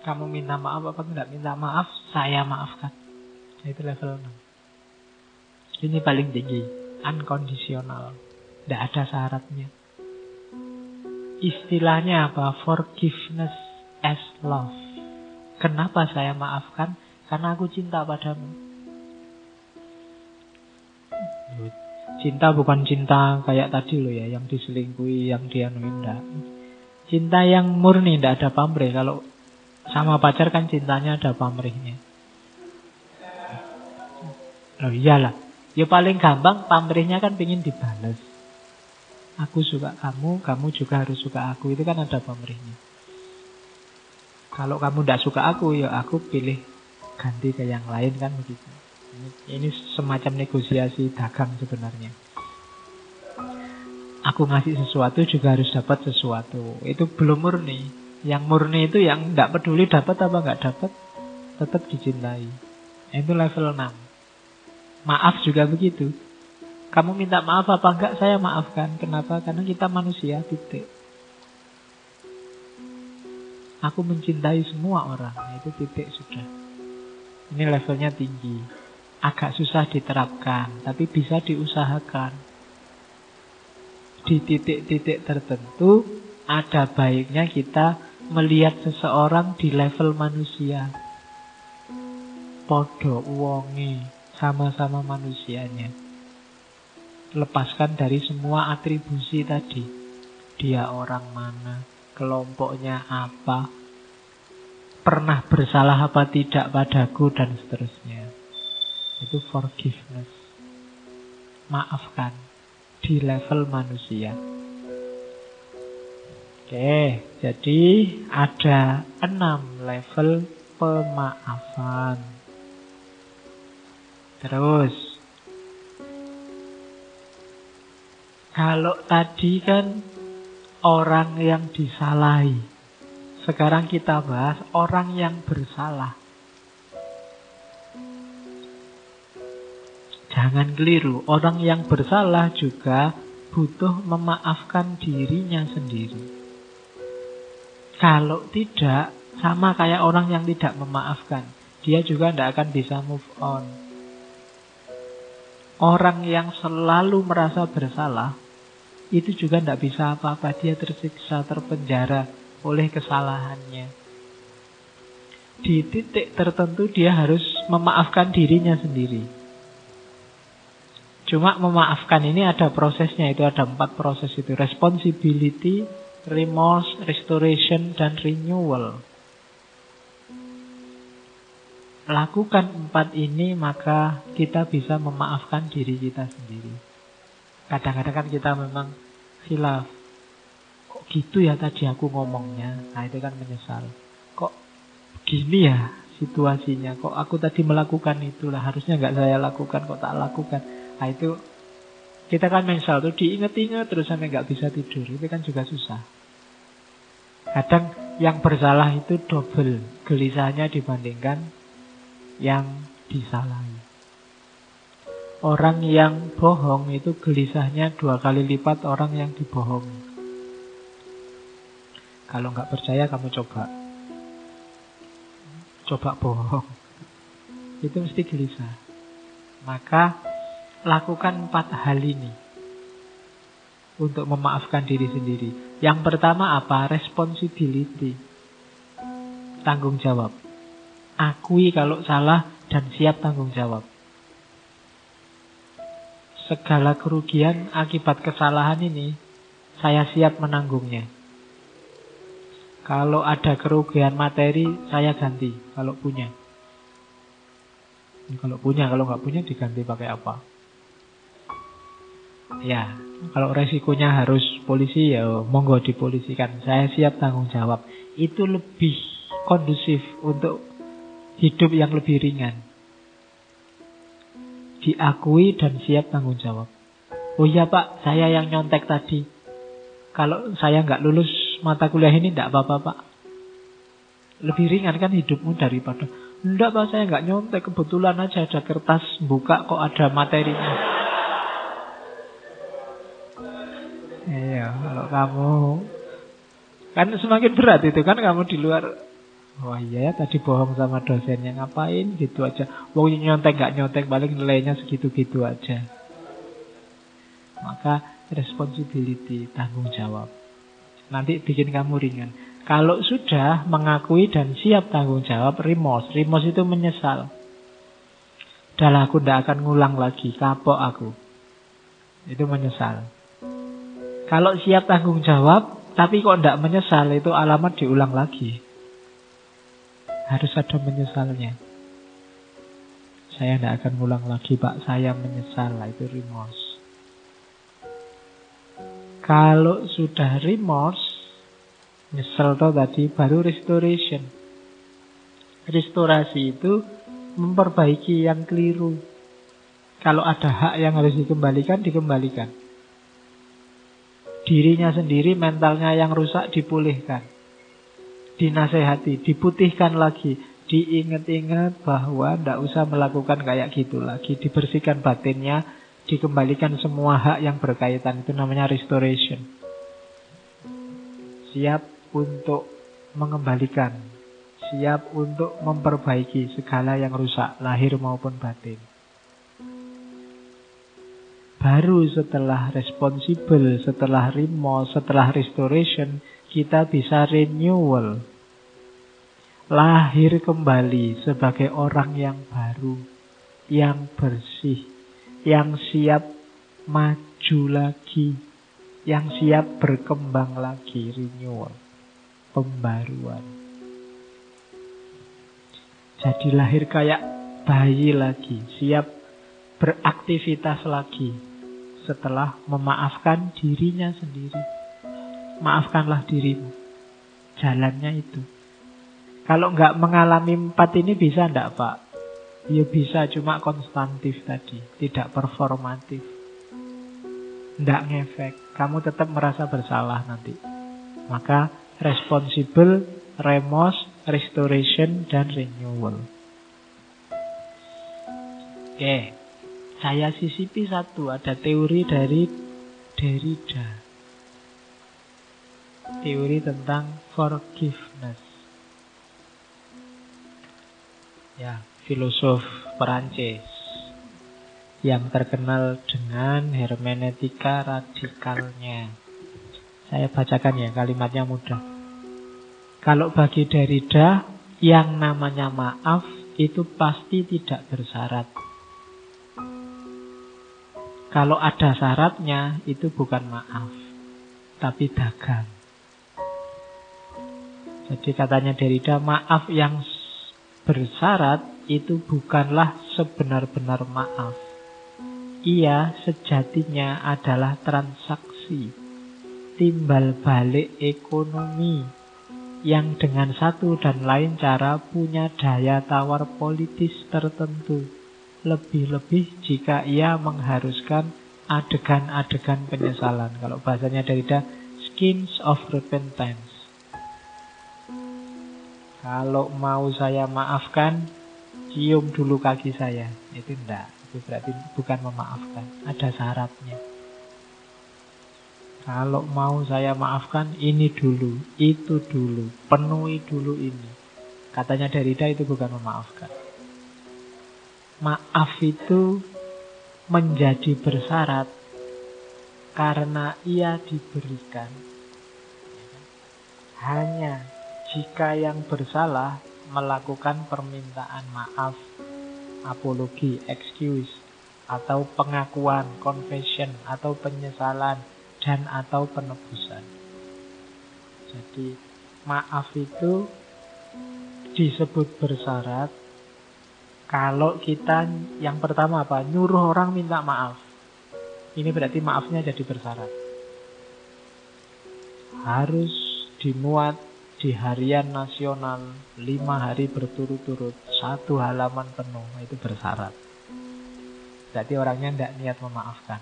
Kamu minta maaf apa tidak minta maaf, saya maafkan. Itu level 6. Ini paling tinggi, unconditional. Tidak ada syaratnya. Istilahnya apa? Forgiveness as love. Kenapa saya maafkan? Karena aku cinta padamu. Cinta bukan cinta kayak tadi loh ya, yang diselingkuhi, yang dianuin, enggak. Cinta yang murni, enggak ada pamrih. Kalau sama pacar kan cintanya ada pamrihnya. Oh iyalah. Ya paling gampang pamrihnya kan pingin dibalas. Aku suka kamu, kamu juga harus suka aku. Itu kan ada pamrihnya. Kalau kamu tidak suka aku, ya aku pilih ganti ke yang lain kan begitu. Ini semacam negosiasi dagang sebenarnya. Aku ngasih sesuatu juga harus dapat sesuatu. Itu belum murni. Yang murni itu yang tidak peduli dapat apa nggak dapat, tetap dicintai. Itu level 6. Maaf juga begitu. Kamu minta maaf apa enggak, saya maafkan. Kenapa? Karena kita manusia, titik. Aku mencintai semua orang. Itu titik sudah. Ini levelnya tinggi. Agak susah diterapkan, tapi bisa diusahakan. Di titik-titik tertentu, ada baiknya kita melihat seseorang di level manusia. Podo wonge, sama-sama manusianya. Lepaskan dari semua atribusi tadi. Dia orang mana, kelompoknya apa, pernah bersalah apa tidak padaku, dan seterusnya. Itu forgiveness. Maafkan di level manusia. Oke, jadi ada 6 level pemaafan. Terus, kalau tadi kan orang yang disalahi. Sekarang kita bahas orang yang bersalah. Jangan keliru, orang yang bersalah juga butuh memaafkan dirinya sendiri. Kalau tidak, sama kayak orang yang tidak memaafkan, dia juga tidak akan bisa move on. Orang yang selalu merasa bersalah, itu juga tidak bisa apa-apa. Dia tersiksa, terpenjara oleh kesalahannya. Di titik tertentu dia harus memaafkan dirinya sendiri. Cuma memaafkan ini ada prosesnya. Itu ada 4 proses itu. Responsibility, remorse, restoration, dan renewal. Lakukan 4 ini, maka kita bisa memaafkan diri kita sendiri. Kadang-kadang kan kita memang khilaf. Kok gitu ya tadi aku ngomongnya? Nah itu kan menyesal. Kok gini ya situasinya? Kok aku tadi melakukan itulah, harusnya nggak saya lakukan, kok tak lakukan? Nah itu kita kan menyesal tuh, diinget-inget terus sampai nggak bisa tidur. Itu kan juga susah. Kadang yang bersalah itu double gelisahnya dibandingkan yang disalahi. Orang yang bohong itu gelisahnya 2 kali lipat orang yang dibohongi. Kalau nggak percaya kamu coba bohong. Itu mesti gelisah. Maka lakukan 4 hal ini untuk memaafkan diri sendiri. Yang pertama apa? Responsibility. Tanggung jawab. Akui kalau salah dan siap tanggung jawab. Segala kerugian akibat kesalahan ini saya siap menanggungnya. Kalau ada kerugian materi saya ganti kalau punya. Kalau nggak punya diganti pakai apa? Ya, kalau resikonya harus polisi ya monggo dipolisikan. Saya siap tanggung jawab. Itu lebih kondusif untuk hidup yang lebih ringan. Diakui dan siap tanggung jawab. Oh iya Pak, saya yang nyontek tadi. Kalau saya nggak lulus mata kuliah ini tidak apa-apa Pak. Lebih ringan kan hidupmu daripada enggak Pak, saya nggak nyontek, kebetulan aja ada kertas buka kok ada materinya. Iya, kalau kamu kan semakin berat itu kan, kamu di luar. Wah iya ya tadi bohong sama dosennya, ngapain gitu aja. Wong nyontek gak nyontek paling nilainya segitu-gitu aja. Maka responsibility, tanggung jawab. Nanti bikin kamu ringan. Kalau sudah mengakui dan siap tanggung jawab, remorse. Remorse itu menyesal. Dah aku tidak akan ngulang lagi, kapok aku. itu menyesal. Kalau siap tanggung jawab, tapi kok tidak menyesal, itu alamat diulang lagi. Harus ada menyesalnya. Saya tidak akan ulang lagi, Pak. Saya menyesal. Itu remorse. Kalau sudah remorse, nyesel toh tadi, baru restoration. Restorasi itu memperbaiki yang keliru. Kalau ada hak yang harus dikembalikan, dikembalikan. Dirinya sendiri, mentalnya yang rusak dipulihkan. Dinasehati, diputihkan lagi. Diingat-ingat bahwa tidak usah melakukan kayak gitu lagi. Dibersihkan batinnya, dikembalikan semua hak yang berkaitan. Itu namanya restoration. Siap untuk mengembalikan. Siap untuk memperbaiki segala yang rusak, lahir maupun batin. Baru setelah responsible, setelah remorse, setelah restoration, kita bisa renewal. Lahir kembali sebagai orang yang baru, yang bersih, yang siap maju lagi, yang siap berkembang lagi, renewal, pembaruan. Jadi lahir kayak bayi lagi, siap beraktivitas lagi. Setelah memaafkan dirinya sendiri. Maafkanlah dirimu. Jalannya itu. Kalau nggak mengalami 4 ini bisa enggak, Pak? Ya bisa, cuma konstantif tadi. Tidak performatif. Nggak ngefek. Kamu tetap merasa bersalah nanti. Maka responsible, remorse, restoration, dan renewal. Oke. Saya sisipi satu, ada teori dari Derrida. Teori tentang forgiveness. Ya, filosof Perancis yang terkenal dengan hermeneutika radikalnya. Saya bacakan ya, kalimatnya mudah. Kalau bagi Derrida, yang namanya maaf itu pasti tidak bersyarat. Kalau ada syaratnya, itu bukan maaf, tapi dagang. Jadi katanya Derrida, maaf yang bersyarat itu bukanlah sebenar-benar maaf. Ia sejatinya adalah transaksi, timbal balik ekonomi, yang dengan satu dan lain cara punya daya tawar politis tertentu. Lebih-lebih jika ia mengharuskan adegan-adegan penyesalan. Kalau bahasanya Derrida, schemes of repentance. Kalau mau saya maafkan, cium dulu kaki saya. Itu enggak. Itu berarti bukan memaafkan. Ada syaratnya. Kalau mau saya maafkan, ini dulu, itu dulu, penuhi dulu ini. Katanya Derrida itu bukan memaafkan. Maaf itu menjadi bersyarat karena ia diberikan hanya jika yang bersalah melakukan permintaan maaf, apologi, excuse, atau pengakuan, confession, atau penyesalan, dan atau penebusan. Jadi maaf itu disebut bersyarat kalau kita yang pertama apa? Nyuruh orang minta maaf. Ini berarti maafnya jadi bersyarat. Harus dimuat di harian nasional 5 hari berturut-turut, 1 halaman penuh. Itu bersyarat. Berarti orangnya tidak niat memaafkan.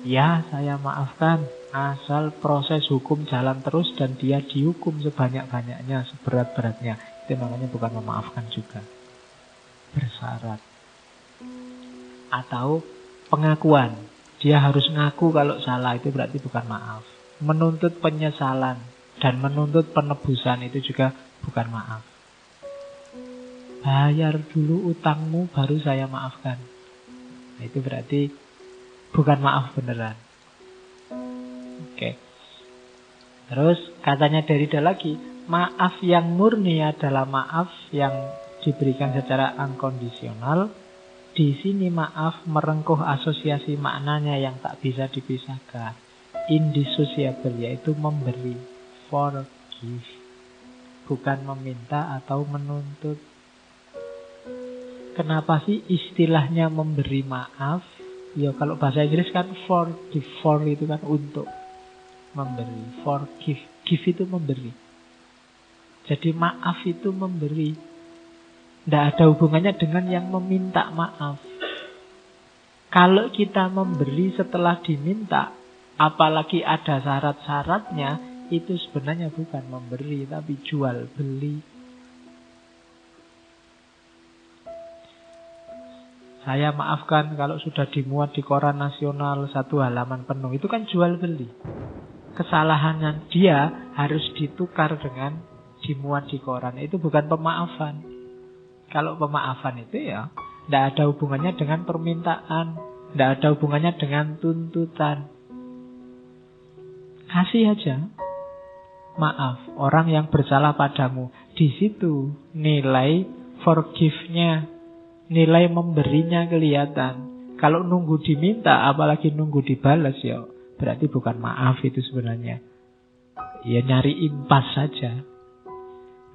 Ya, saya maafkan, asal proses hukum jalan terus dan dia dihukum sebanyak-banyaknya, seberat-beratnya. Itu namanya bukan memaafkan juga. Bersyarat. Atau pengakuan. Dia harus ngaku kalau salah, itu berarti bukan maaf. Menuntut penyesalan dan menuntut penebusan itu juga bukan maaf. Bayar dulu utangmu baru saya maafkan. Nah, itu berarti bukan maaf beneran. Oke. Terus katanya Derrida lagi, maaf yang murni adalah maaf yang diberikan secara unconditional, Di sini maaf merengkuh asosiasi maknanya yang tak bisa dipisahkan. Indissociable, yaitu memberi. Forgive. Bukan meminta atau menuntut. Kenapa sih istilahnya memberi maaf? Ya kalau bahasa Inggris kan forgive. For itu kan untuk. Memberi. Forgive. Give itu memberi. Jadi maaf itu memberi. Tidak ada hubungannya dengan yang meminta maaf. Kalau kita memberi setelah diminta, apalagi ada syarat-syaratnya, itu sebenarnya bukan memberi, tapi jual beli. Saya maafkan kalau sudah dimuat di koran nasional 1 halaman penuh. Itu kan jual beli. Kesalahannya dia harus ditukar dengan dimuat di koran. Itu bukan pemaafan. Kalau pemaafan itu ya tidak ada hubungannya dengan permintaan, tidak ada hubungannya dengan tuntutan. Kasih aja maaf orang yang bersalah padamu. Di situ nilai forgive-nya, nilai memberinya kelihatan. Kalau nunggu diminta, apalagi nunggu dibalas, ya berarti bukan maaf itu sebenarnya. Ya nyari impas saja.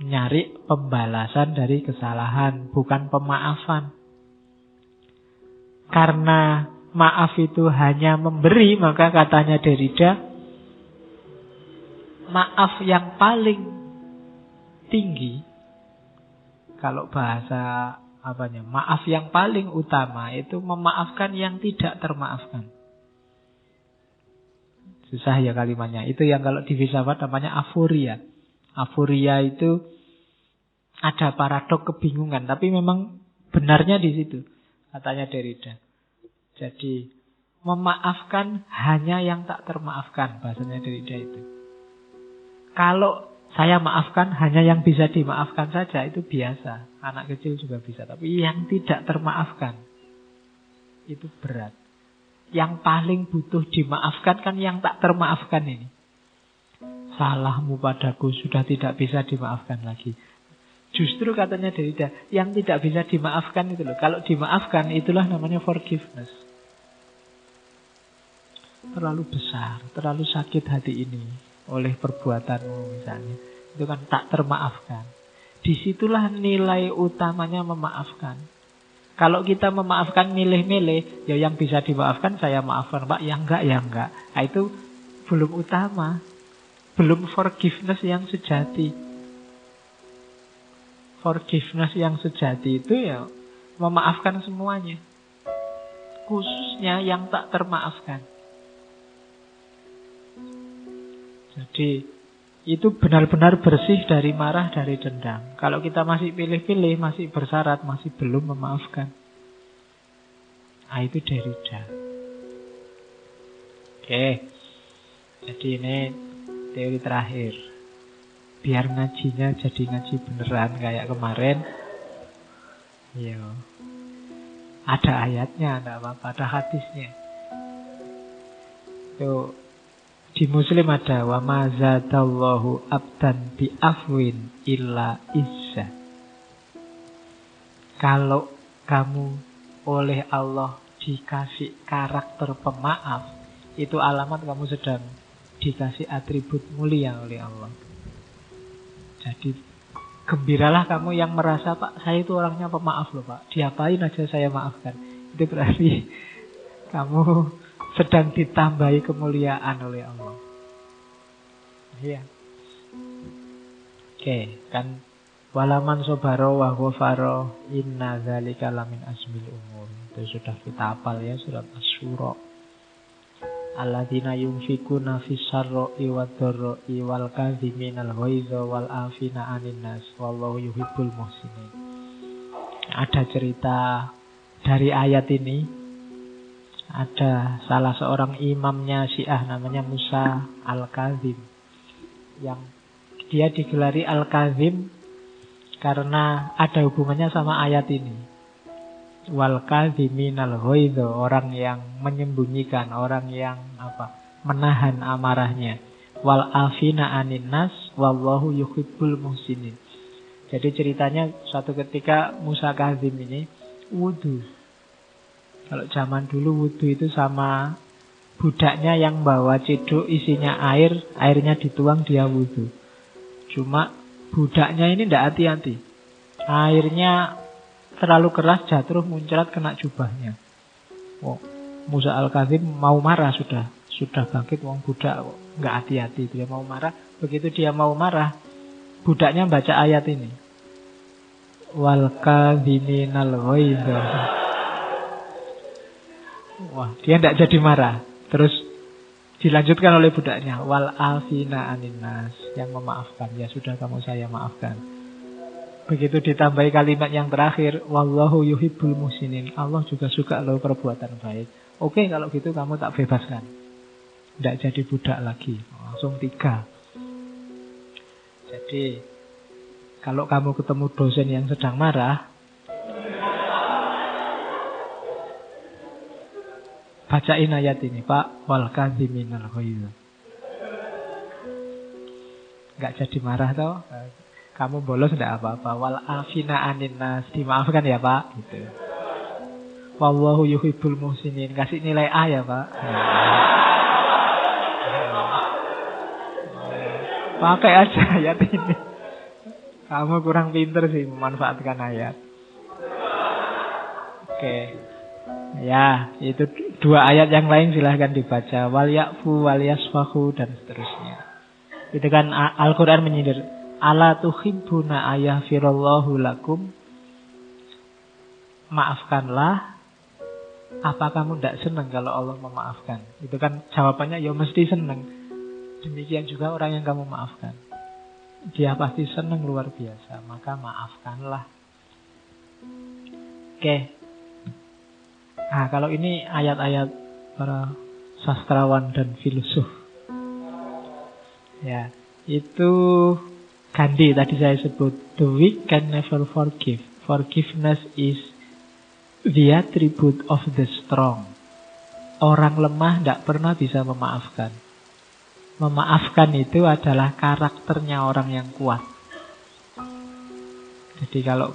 Nyari pembalasan dari kesalahan, bukan pemaafan. Karena maaf itu hanya memberi, maka katanya Derrida, maaf yang paling tinggi, kalau bahasa maaf yang paling utama itu memaafkan yang tidak termaafkan. Susah ya kalimatnya. Itu yang kalau di filsafat namanya aforia. Aforia itu ada paradok kebingungan, tapi memang benarnya di situ, katanya Derrida. Jadi memaafkan hanya yang tak termaafkan, bahasanya Derrida itu. Kalau saya maafkan hanya yang bisa dimaafkan saja, itu biasa. Anak kecil juga bisa, tapi yang tidak termaafkan itu berat. Yang paling butuh dimaafkan kan yang tak termaafkan ini. Salahmu padaku sudah tidak bisa dimaafkan lagi. Justru katanya Derrida, yang tidak bisa dimaafkan itu loh. Kalau dimaafkan, itulah namanya forgiveness. Terlalu besar, terlalu sakit hati ini oleh perbuatanmu misalnya. Itu kan tak termaafkan. Disitulah nilai utamanya memaafkan. Kalau kita memaafkan milih-milih, ya yang bisa dimaafkan saya maafkan Pak, yang enggak ya enggak. Nah, itu belum utama. Belum forgiveness yang sejati. Forgiveness yang sejati itu ya memaafkan semuanya. Khususnya yang tak termaafkan. Jadi itu benar-benar bersih dari marah, dari dendam. Kalau kita masih pilih-pilih, masih bersyarat, masih belum memaafkan. Nah, itu Derrida. Oke. Jadi ini teori terakhir. Biar ngajinya jadi ngaji beneran kayak kemarin. Iya. Ada ayatnya, enggak apa-apa, ada hadisnya. Tuh, di Muslim ada wa ma zadallahu abdan bi afwin illa izza. Kalau kamu oleh Allah dikasih karakter pemaaf, itu alamat kamu sedang dikasih atribut mulia oleh Allah. Jadi gembiralah kamu yang merasa, Pak, saya itu orangnya pemaaf loh Pak, diapain aja saya maafkan. Itu berarti kamu sedang ditambahi kemuliaan oleh Allah. Iya. Oke, kan walaman sobaro wa ghafaro inna dzalika lamin asmil umur. Itu sudah kita hafal ya, surat Asy-Syura. Alladzina yunfikuna fis sarra'i wad-dharra'i wal kadhiminal ghaidza wal 'afina 'anil nas wallahu yuhibbul muhsinin. Ada cerita dari ayat ini. Ada salah seorang imamnya Syiah namanya Musa Al-Kazim, yang dia digelari Al-Kazim karena ada hubungannya sama ayat ini. Wal kadhiminal ghaidza, orang yang menyembunyikan, orang yang menahan amarahnya. Wal afina 'anin nas wallahu yuhibbul muhsinin. Jadi ceritanya suatu ketika Musa Kazim ini wudu. Kalau zaman dulu wudhu itu sama budaknya yang bawa cedok isinya air, airnya dituang dia wudhu. Cuma budaknya ini tidak hati-hati. Airnya terlalu keras jatuh muncrat kena jubahnya. Oh, Musa Al-Kadzim mau marah sudah bangkit wong budak nggak hati-hati, dia mau marah. Begitu dia mau marah, budaknya baca ayat ini. Wal kadhiminal ghaidha. Wah, dia tidak jadi marah. Terus dilanjutkan oleh budaknya, wal afina aninnas, yang memaafkan. Ya sudah, kamu saya maafkan. Begitu ditambahi kalimat yang terakhir, wallahu yuhibbul muhsinin, Allah juga suka loh perbuatan baik. Oke, kalau gitu kamu tak bebaskan, tidak jadi budak lagi. Langsung 3. Jadi kalau kamu ketemu dosen yang sedang marah, bacain ayat ini, Pak, wal kadhiminal ghaidha. Enggak jadi marah toh? Kamu bolos enggak apa-apa. Wal afina aninnas, dimaafkan ya, Pak, gitu. Wallahu yuhibbul muhsinin, kasih nilai A ya, Pak. Pakai aja ayat ini. Kamu kurang pinter sih memanfaatkan ayat. Oke. Ya, itu 2 ayat yang lain silahkan dibaca. Wal ya'fu wal yasfahu dan seterusnya. Itu kan Al-Quran menyindir. Ala tuhibbuna ayaghfirallahu lakum. Maafkanlah. Apa kamu tidak senang kalau Allah memaafkan? Itu kan jawabannya ya mesti senang. Demikian juga orang yang kamu maafkan. Dia pasti senang luar biasa. Maka maafkanlah. Oke. Nah, kalau ini ayat-ayat para sastrawan dan filosof. Ya, itu Gandhi tadi saya sebut. The weak can never forgive. Forgiveness is the attribute of the strong. Orang lemah tidak pernah bisa memaafkan. Memaafkan itu adalah karakternya orang yang kuat. Jadi kalau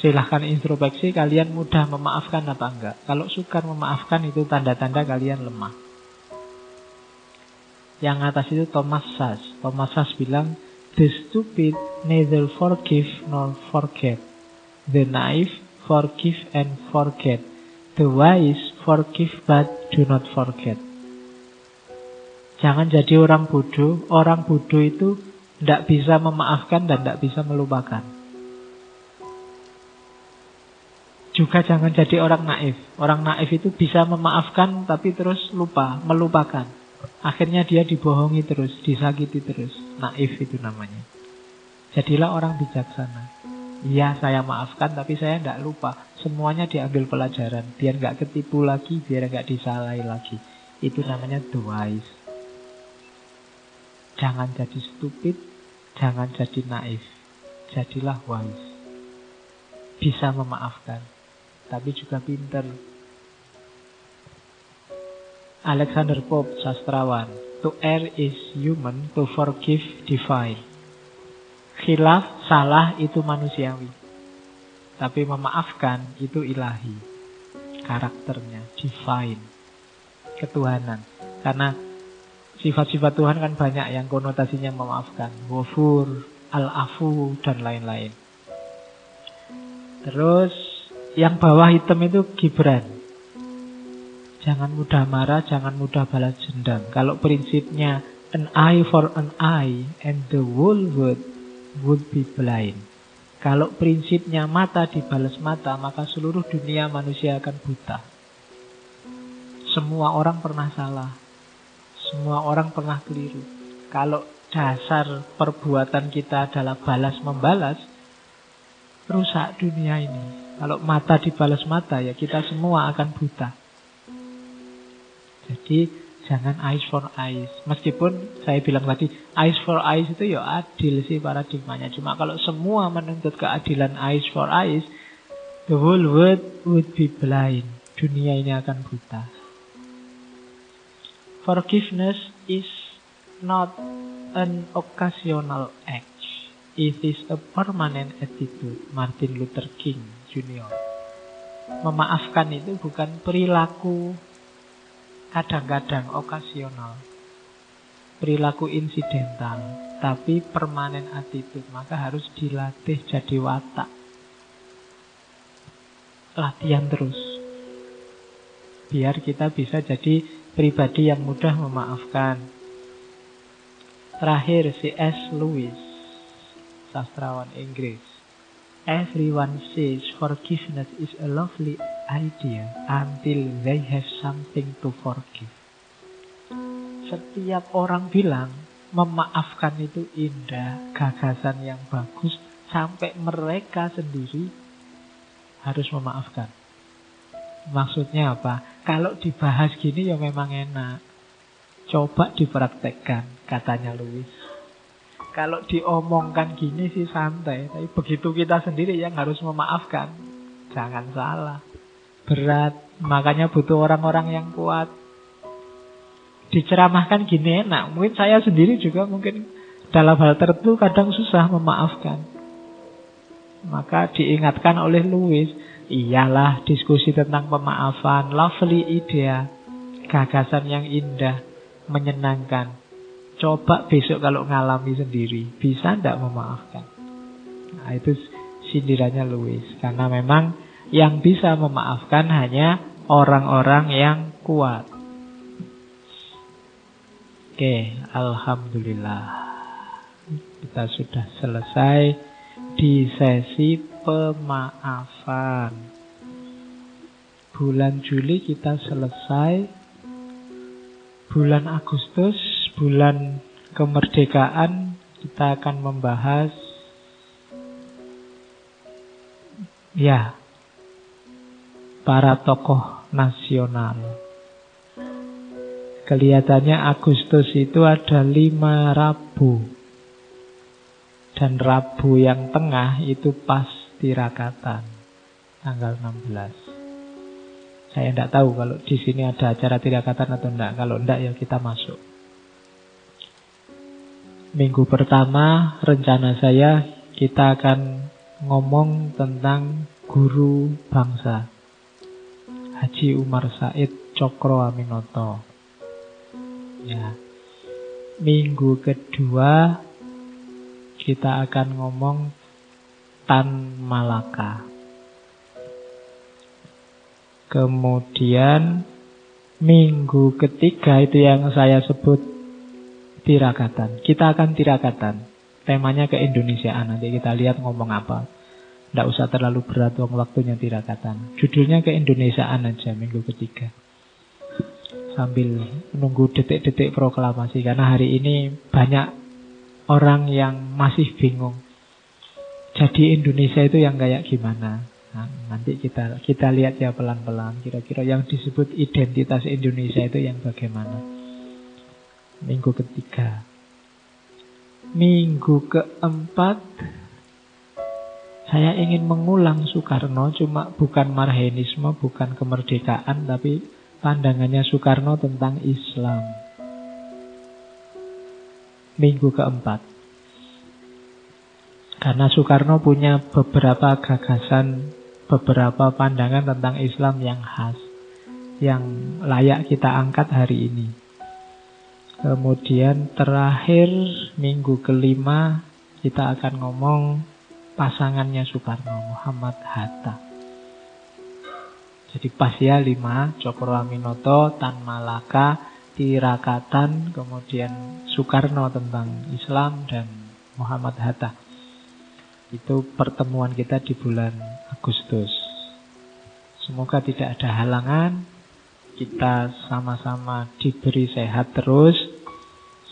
silahkan introspeksi, kalian mudah memaafkan apa enggak? Kalau sukar memaafkan itu tanda-tanda kalian lemah. Yang atas itu Thomas Sas. Thomas Sas bilang, the stupid neither forgive nor forget. The naive forgive and forget. The wise forgive but do not forget. Jangan jadi orang bodoh. Orang bodoh itu tidak bisa memaafkan dan tidak bisa melupakan. Juga jangan jadi orang naif. Orang naif itu bisa memaafkan tapi terus lupa, melupakan. Akhirnya dia dibohongi terus, disakiti terus. Naif itu namanya. Jadilah orang bijaksana. Iya, saya maafkan tapi saya tidak lupa. Semuanya diambil pelajaran. Biar nggak ketipu lagi, biar nggak disalahi lagi. Itu namanya the wise. Jangan jadi stupid, jangan jadi naif. Jadilah wise. Bisa memaafkan, tapi juga pinter. Alexander Pope, sastrawan. To err is human, to forgive divine. Khilaf, salah itu manusiawi. Tapi memaafkan itu ilahi. Karakternya, divine. Ketuhanan. Karena sifat-sifat Tuhan kan banyak yang konotasinya memaafkan. Ghafur, al-afu, dan lain-lain. Terus yang bawah hitam itu Gibran. Jangan mudah marah, jangan mudah balas dendam. Kalau prinsipnya an eye for an eye and the whole world would be blind. Kalau prinsipnya mata dibalas mata, maka seluruh dunia manusia akan buta. Semua orang pernah salah. Semua orang pernah keliru. Kalau dasar perbuatan kita adalah balas-membalas, rusak dunia ini. Kalau mata dibalas mata, ya kita semua akan buta. Jadi jangan eyes for eyes. Meskipun saya bilang tadi eyes for eyes itu ya adil sih paradigmanya. Cuma kalau semua menuntut keadilan eyes for eyes, the whole world would be blind. Dunia ini akan buta. Forgiveness is not an occasional act. It is a permanent attitude. Martin Luther King Jr. Memaafkan itu bukan perilaku kadang-kadang, okasional, perilaku insidental, tapi permanen attitude. Maka harus dilatih jadi watak. Latihan terus. Biar kita bisa jadi pribadi yang mudah memaafkan. Terakhir, C.S. Lewis, sastrawan Inggris. Everyone says forgiveness is a lovely idea until they have something to forgive. Setiap orang bilang memaafkan itu indah, gagasan yang bagus, sampai mereka sendiri harus memaafkan. Maksudnya apa? Kalau dibahas gini ya memang enak. Coba dipraktekkan, katanya Lewis. Kalau diomongkan gini sih santai, tapi begitu kita sendiri yang harus memaafkan, jangan salah. Berat, makanya butuh orang-orang yang kuat. Diceramahkan gini enak. Mungkin saya sendiri juga mungkin dalam hal tertentu kadang susah memaafkan. Maka diingatkan oleh Lewis, iyalah diskusi tentang pemaafan, lovely idea, gagasan yang indah, menyenangkan. Coba besok kalau ngalami sendiri, bisa tidak memaafkan? Nah, itu sindirannya Lewis. Karena memang yang bisa memaafkan hanya orang-orang yang kuat. Oke, alhamdulillah. Kita sudah selesai di sesi pemaafan. Bulan Juli kita selesai. Bulan Agustus, bulan kemerdekaan, kita akan membahas para tokoh nasional. Kelihatannya Agustus itu ada 5 Rabu. Dan Rabu yang tengah itu pas Tirakatan, tanggal 16. Saya tidak tahu kalau di sini ada acara Tirakatan atau tidak. Kalau tidak ya kita masuk. Minggu pertama rencana saya kita akan ngomong tentang guru bangsa, Haji Umar Said Cokroaminoto. Ya. Minggu kedua kita akan ngomong Tan Malaka. Kemudian minggu ketiga itu yang saya sebut Tirakatan. Kita akan Tirakatan. Temanya keindonesiaan. Nanti kita lihat ngomong apa. Tidak usah terlalu berat waktunya Tirakatan. Judulnya keindonesiaan aja minggu ketiga. Sambil menunggu detik-detik proklamasi. Karena hari ini banyak orang yang masih bingung. Jadi Indonesia itu yang kayak gimana? Nah, nanti kita lihat ya pelan-pelan. Kira-kira yang disebut identitas Indonesia itu yang bagaimana? Minggu ketiga. Minggu keempat saya ingin mengulang Soekarno. Cuma bukan marhenisme, bukan kemerdekaan, tapi pandangannya Soekarno tentang Islam. Minggu keempat. Karena Soekarno punya beberapa gagasan, beberapa pandangan tentang Islam yang khas, yang layak kita angkat hari ini. Kemudian terakhir minggu kelima kita akan ngomong pasangannya Soekarno, Muhammad Hatta. Jadi pas ya 5, Cokroaminoto, Tan Malaka, Tirakatan, kemudian Soekarno tentang Islam, dan Muhammad Hatta. Itu pertemuan kita di bulan Agustus. Semoga tidak ada halangan. Kita sama-sama diberi sehat terus.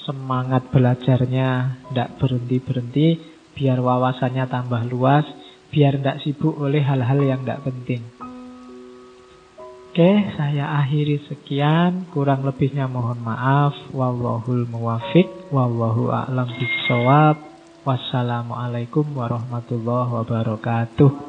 Semangat belajarnya tidak berhenti-berhenti. Biar wawasannya tambah luas. Biar tidak sibuk oleh hal-hal yang tidak penting. Oke, saya akhiri sekian. Kurang lebihnya mohon maaf. Wallahul muwafiq. Wallahu a'lam bishawab. Wassalamualaikum warahmatullahi wabarakatuh.